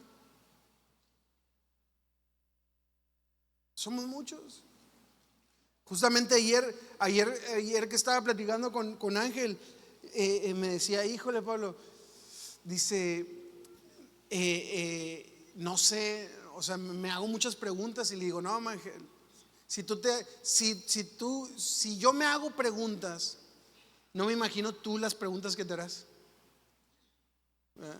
Somos muchos. Justamente ayer que estaba platicando con Ángel, me decía, híjole Pablo, dice, no sé, o sea, me hago muchas preguntas y le digo, no, Ángel, si yo me hago preguntas, no me imagino tú las preguntas que te harás. ¿Verdad?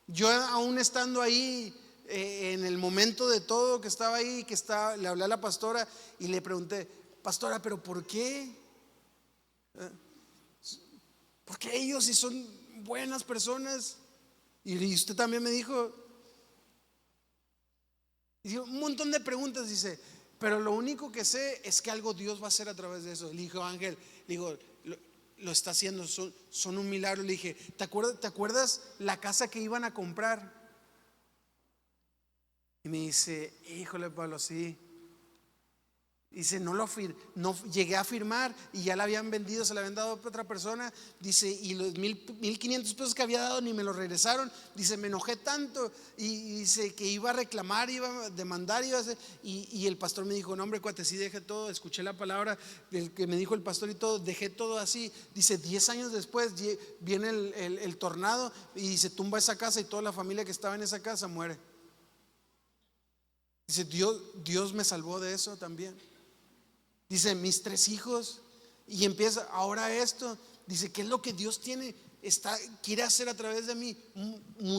Yo aún estando ahí, en el momento de todo que estaba ahí, le hablé a la pastora y le pregunté, pastora, pero ¿por qué? Porque ellos si son buenas personas. Y usted también me dijo, un montón de preguntas, dice, pero lo único que sé es que algo Dios va a hacer a través de eso. Le dijo Ángel, le digo, lo está haciendo, son un milagro. Le dije, ¿te acuerdas la casa que iban a comprar? Y me dice, híjole Pablo, sí. Dice, no llegué a firmar y ya la habían vendido, se la habían dado a otra persona. Dice, y los 1,500 pesos que había dado ni me los regresaron. Dice, me enojé tanto y dice que iba a reclamar, iba a demandar, y el pastor me dijo, no hombre cuate, sí dejé todo, escuché la palabra del que me dijo el pastor y todo, dejé todo así. Dice, 10 años después viene el tornado y se tumba esa casa y toda la familia que estaba en esa casa muere. Dice, Dios me salvó de eso también. Dice, mis 3 hijos. Y empieza, ahora esto. Dice, ¿qué es lo que Dios quiere hacer a través de mí?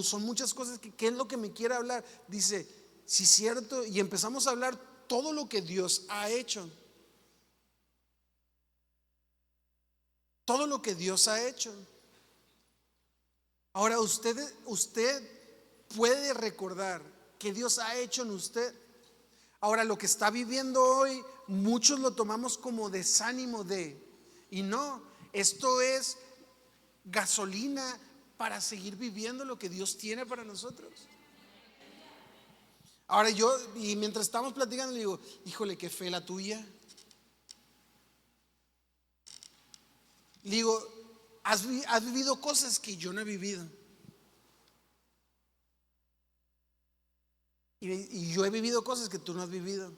Son muchas cosas. ¿Qué es lo que me quiere hablar? Dice, sí, cierto. Y empezamos a hablar todo lo que Dios ha hecho. Todo lo que Dios ha hecho. Ahora usted puede recordar que Dios ha hecho en usted. Ahora lo que está viviendo hoy, muchos lo tomamos como desánimo y no, esto es gasolina para seguir viviendo lo que Dios tiene para nosotros. Ahora yo, y mientras estamos platicando, le digo, híjole, qué fe la tuya. Le digo, has vivido cosas que yo no he vivido. Y yo he vivido cosas que tú no has vivido.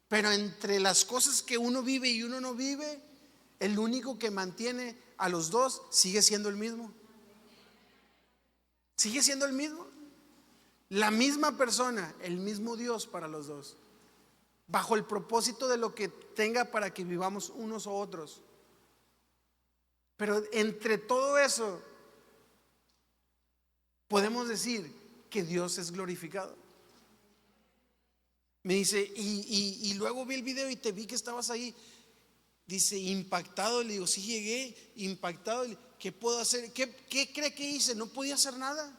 Pero entre las cosas que uno vive y uno no vive, el único que mantiene a los dos sigue siendo el mismo. Sigue siendo el mismo. La misma persona, el mismo Dios para los dos. Bajo el propósito de lo que tenga para que vivamos unos u otros. Pero entre todo eso, podemos decir que Dios es glorificado. Me dice, y luego vi el video y te vi que estabas ahí. Dice, impactado. Le digo, sí llegué, impactado. ¿Qué puedo hacer? ¿Qué cree que hice? No podía hacer nada.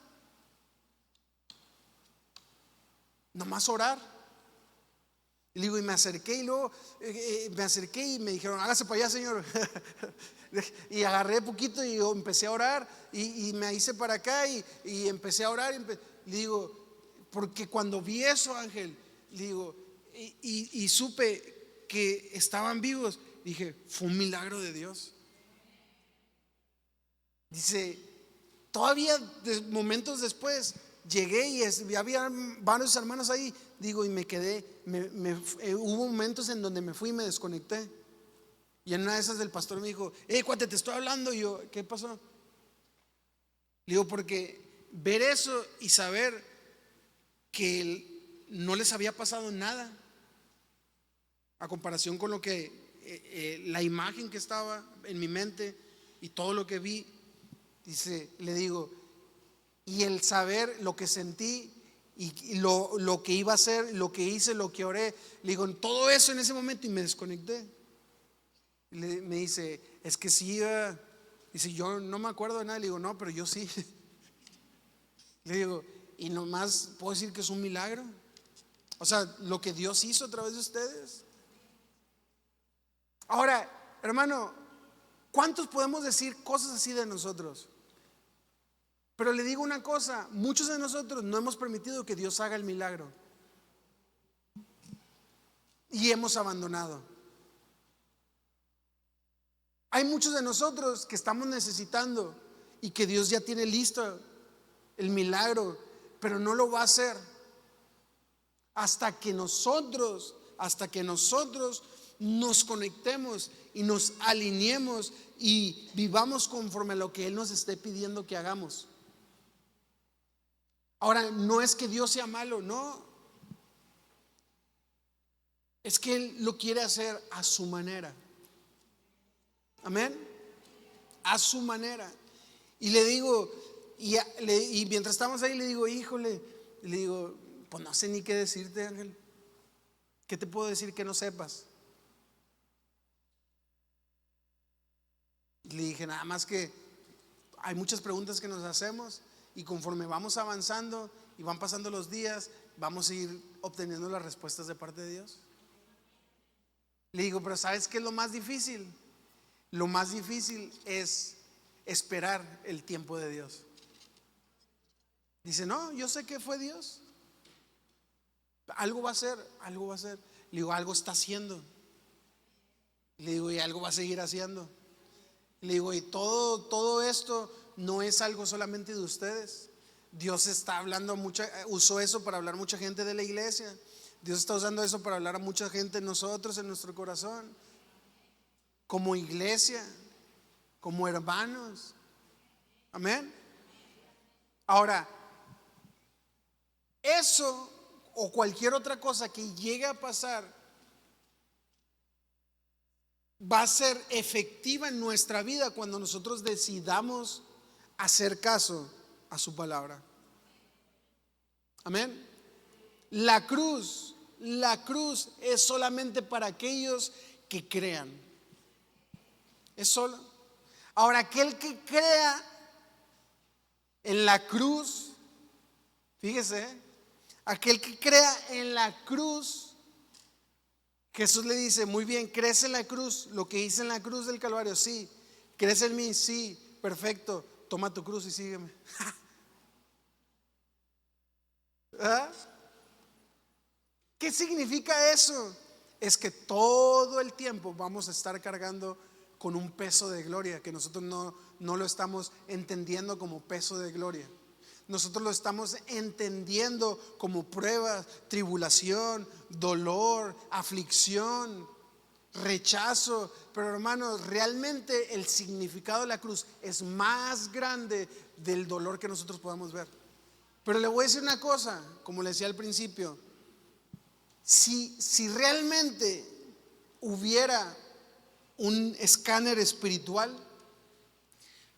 Nomás orar. Le digo, y me acerqué y luego me acerqué y me dijeron, hágase para allá, señor. Y agarré poquito y yo empecé a orar y me hice para acá y empecé a orar. Le digo, porque cuando vi eso, Ángel, le digo, y supe que estaban vivos, dije, fue un milagro de Dios. Dice, todavía momentos después llegué y había varios hermanos ahí. Digo, y me quedé, hubo momentos en donde me fui y me desconecté. Y en una de esas el pastor me dijo, cuate, te estoy hablando. Y yo, ¿qué pasó? Le digo, porque ver eso y saber que no les había pasado nada a comparación con lo que la imagen que estaba en mi mente y todo lo que vi. Dice, le digo, y el saber lo que sentí y lo que iba a hacer, lo que hice, lo que oré, le digo, todo eso en ese momento, y me desconecté. Me dice, es que sí, dice, yo no me acuerdo de nada. Le digo, no, pero yo sí. Le digo, y nomás puedo decir que es un milagro. O sea, lo que Dios hizo a través de ustedes. Ahora, hermano, ¿cuántos podemos decir cosas así de nosotros? Pero le digo una cosa, muchos de nosotros no hemos permitido que Dios haga el milagro y hemos abandonado. Hay muchos de nosotros que estamos necesitando y que Dios ya tiene listo el milagro, pero no lo va a hacer hasta que nosotros nos conectemos y nos alineemos y vivamos conforme a lo que Él nos esté pidiendo que hagamos. Ahora, no es que Dios sea malo, no. Es que Él lo quiere hacer a su manera. Amén. A su manera. Y le digo, y mientras estamos ahí, le digo, híjole, le digo, pues no sé ni qué decirte, Ángel. ¿Qué te puedo decir que no sepas? Le dije, nada más que hay muchas preguntas que nos hacemos y conforme vamos avanzando y van pasando los días, vamos a ir obteniendo las respuestas de parte de Dios. Le digo, pero ¿sabes qué es lo más difícil? Lo más difícil es esperar el tiempo de Dios. Dice, no, yo sé que fue Dios. Algo va a hacer, algo va a hacer. Le digo, algo está haciendo. Le digo, y algo va a seguir haciendo. Le digo, y todo esto no es algo solamente de ustedes. Dios está hablando usó eso para hablar a mucha gente de la iglesia. Dios está usando eso para hablar a mucha gente, nosotros en nuestro corazón, como iglesia, como hermanos. Amén. Ahora, eso o cualquier otra cosa que llegue a pasar va a ser efectiva en nuestra vida cuando nosotros decidamos hacer caso a su palabra. Amén. La cruz es solamente para aquellos que crean. Es solo. Ahora, aquel que crea en la cruz, fíjese, aquel que crea en la cruz, Jesús le dice, muy bien, ¿crees en la cruz? Lo que hice en la cruz del Calvario, sí. ¿Crees en mí? Sí, perfecto. Toma tu cruz y sígueme. ¿Ah? ¿Qué significa eso? Es que todo el tiempo vamos a estar cargando con un peso de gloria que nosotros no lo estamos entendiendo como peso de gloria. Nosotros lo estamos entendiendo como pruebas, tribulación, dolor, aflicción, rechazo. Pero hermanos, realmente el significado de la cruz es más grande del dolor que nosotros podamos ver. Pero le voy a decir una cosa, como le decía al principio, si realmente hubiera un escáner espiritual,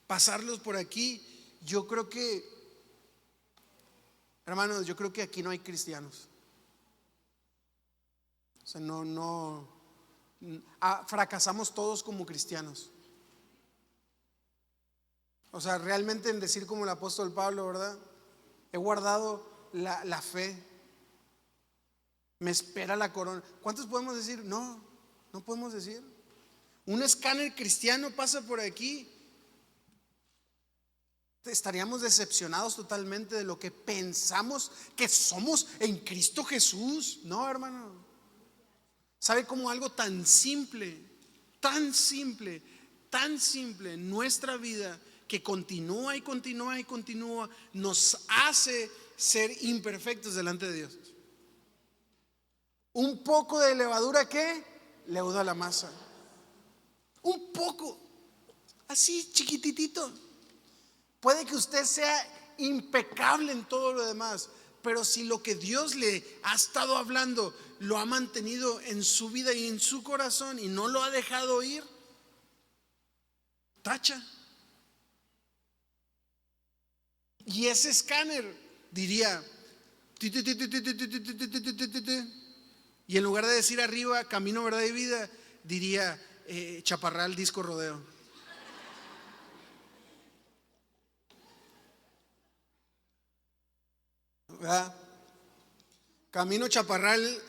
pasarlos por aquí, yo creo que, hermanos, yo creo que aquí no hay cristianos. O sea, fracasamos todos como cristianos. O sea, realmente en decir como el apóstol Pablo, ¿verdad? He guardado la fe, me espera la corona. ¿Cuántos podemos decir? No podemos decir. Un escáner cristiano pasa por aquí, estaríamos decepcionados totalmente de lo que pensamos que somos en Cristo Jesús. No, hermano. ¿Sabe cómo algo tan simple en nuestra vida, que continúa y continúa y continúa, nos hace ser imperfectos delante de Dios? Un poco de levadura que leuda la masa. Un poco, así chiquititito. Puede que usted sea impecable en todo lo demás, pero si lo que Dios le ha estado hablando lo ha mantenido en su vida y en su corazón y no lo ha dejado ir, tacha. Y ese escáner diría, y en lugar de decir arriba, camino, verdad y vida, diría Chaparral Disco Rodeo. ¿Verdad? Camino, Chaparral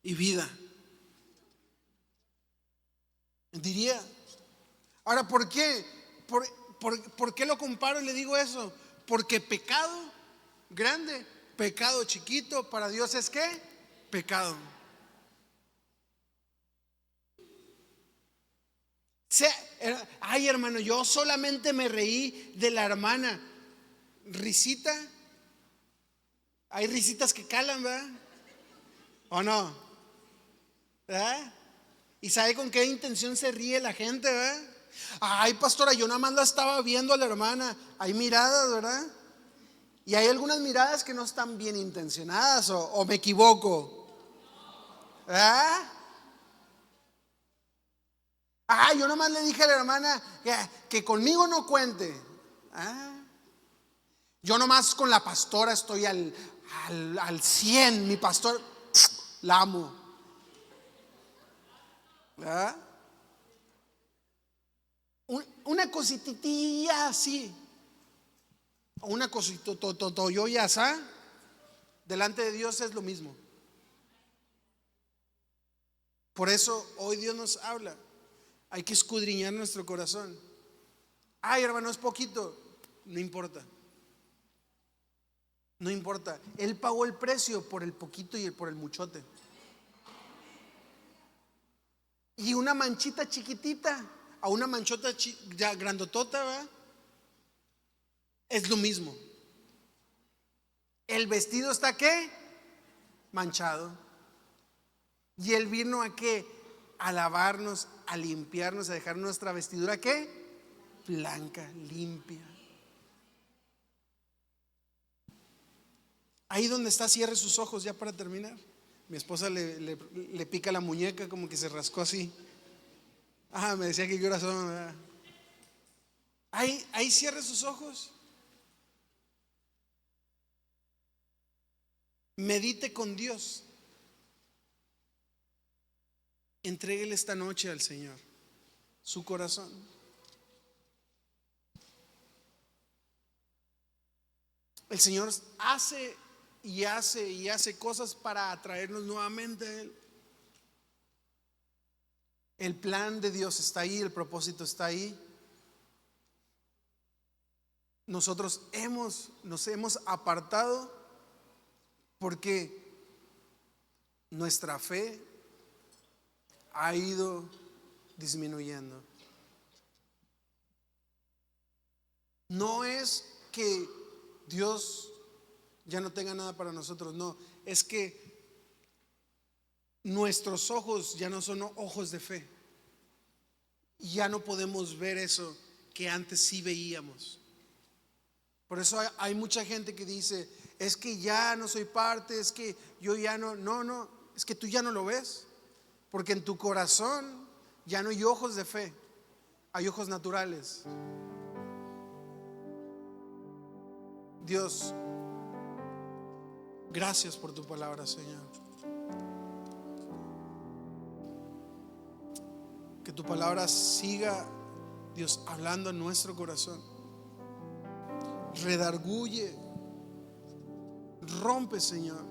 y vida, diría. Ahora, ¿por qué? ¿Por qué lo comparo y le digo eso? Porque pecado grande, pecado chiquito, para Dios es ¿qué? Pecado. Ay, hermano, yo solamente me reí de la hermana. Risita. Hay risitas que calan, ¿verdad? ¿O no? ¿Verdad? ¿Y sabe con qué intención se ríe la gente, verdad? Ay, pastora, yo nada más la estaba viendo a la hermana. Hay miradas, ¿verdad? Y hay algunas miradas que no están bien intencionadas, o me equivoco, ¿verdad? Yo nada más le dije a la hermana que conmigo no cuente. Yo nomás con la pastora estoy al 100. Mi pastor, la amo. ¿Verdad? Una cositilla así, o una cosita toyoyasa, delante de Dios es lo mismo. Por eso hoy Dios nos habla. Hay que escudriñar nuestro corazón. Ay, hermano, es poquito. No importa. No importa. Él pagó el precio por el poquito y por el muchote. Y una manchita chiquitita a una manchota ya grandotota, ¿verdad? Es lo mismo. El vestido está ¿qué? Manchado. Y Él vino a ¿qué? A lavarnos, a limpiarnos, a dejar nuestra vestidura ¿qué? Blanca, limpia. Ahí donde está, cierre sus ojos ya para terminar. Mi esposa le pica la muñeca, como que se rascó así. Me decía que qué horas son, ¿verdad? Ahí cierre sus ojos. Medite con Dios. Entréguele esta noche al Señor su corazón. El Señor hace y hace y hace cosas para atraernos nuevamente a Él. El plan de Dios está ahí, el propósito está ahí. Nosotros nos hemos apartado porque nuestra fe ha ido disminuyendo. No es que Dios ya no tenga nada para nosotros, no, es que nuestros ojos ya no son ojos de fe. Ya no podemos ver eso que antes sí veíamos. Por eso hay mucha gente que dice, es que ya no soy parte, es que yo ya no, es que tú ya no lo ves, porque en tu corazón ya no hay ojos de fe, hay ojos naturales. Dios, gracias por tu palabra, Señor. Que tu palabra siga, Dios, hablando en nuestro corazón. Redarguye, rompe, Señor.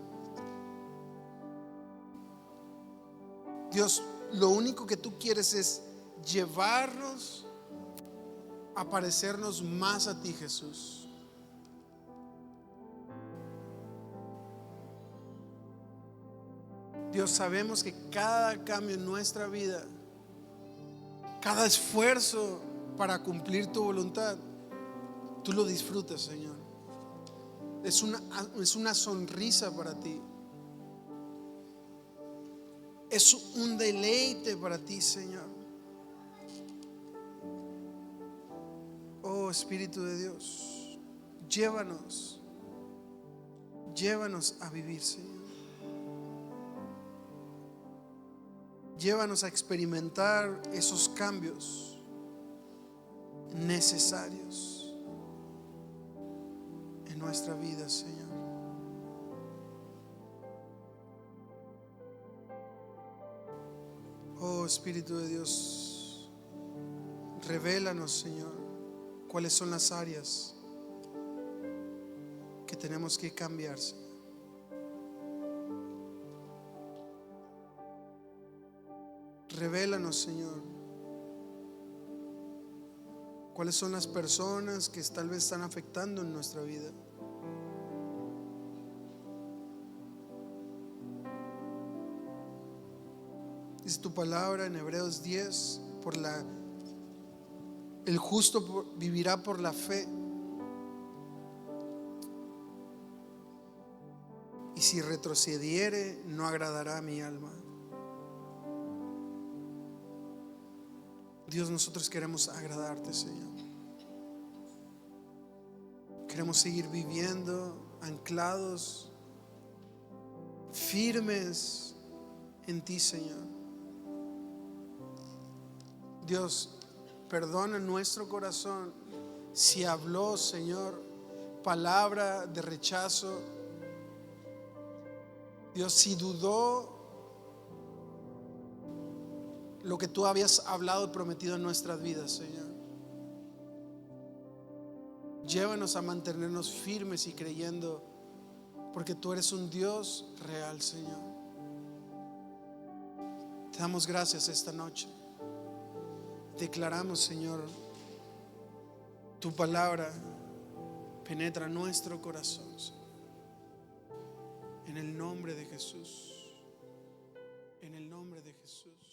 Dios, lo único que tú quieres es llevarnos a parecernos más a ti, Jesús. Dios, sabemos que cada cambio en nuestra vida, cada esfuerzo para cumplir tu voluntad, tú lo disfrutas, Señor. Es una sonrisa para ti. Es un deleite para ti, Señor. Oh Espíritu de Dios, llévanos a vivir, Señor. Llévanos a experimentar esos cambios necesarios en nuestra vida, Señor. Oh Espíritu de Dios, revélanos, Señor, cuáles son las áreas que tenemos que cambiar, Señor. Revélanos, Señor, cuáles son las personas que tal vez están afectando en nuestra vida. Dice tu palabra en Hebreos 10, el justo vivirá por la fe. Y si retrocediere, no agradará a mi alma. Dios, nosotros queremos agradarte, Señor. Queremos seguir viviendo anclados, firmes en ti, Señor. Dios, perdona nuestro corazón si habló, Señor, palabra de rechazo. Dios, si dudó lo que tú habías hablado y prometido en nuestras vidas, Señor. Llévanos a mantenernos firmes y creyendo, porque tú eres un Dios real, Señor. Te damos gracias esta noche. Declaramos, Señor, tu palabra penetra nuestro corazón, Señor. En el nombre de Jesús. En el nombre de Jesús.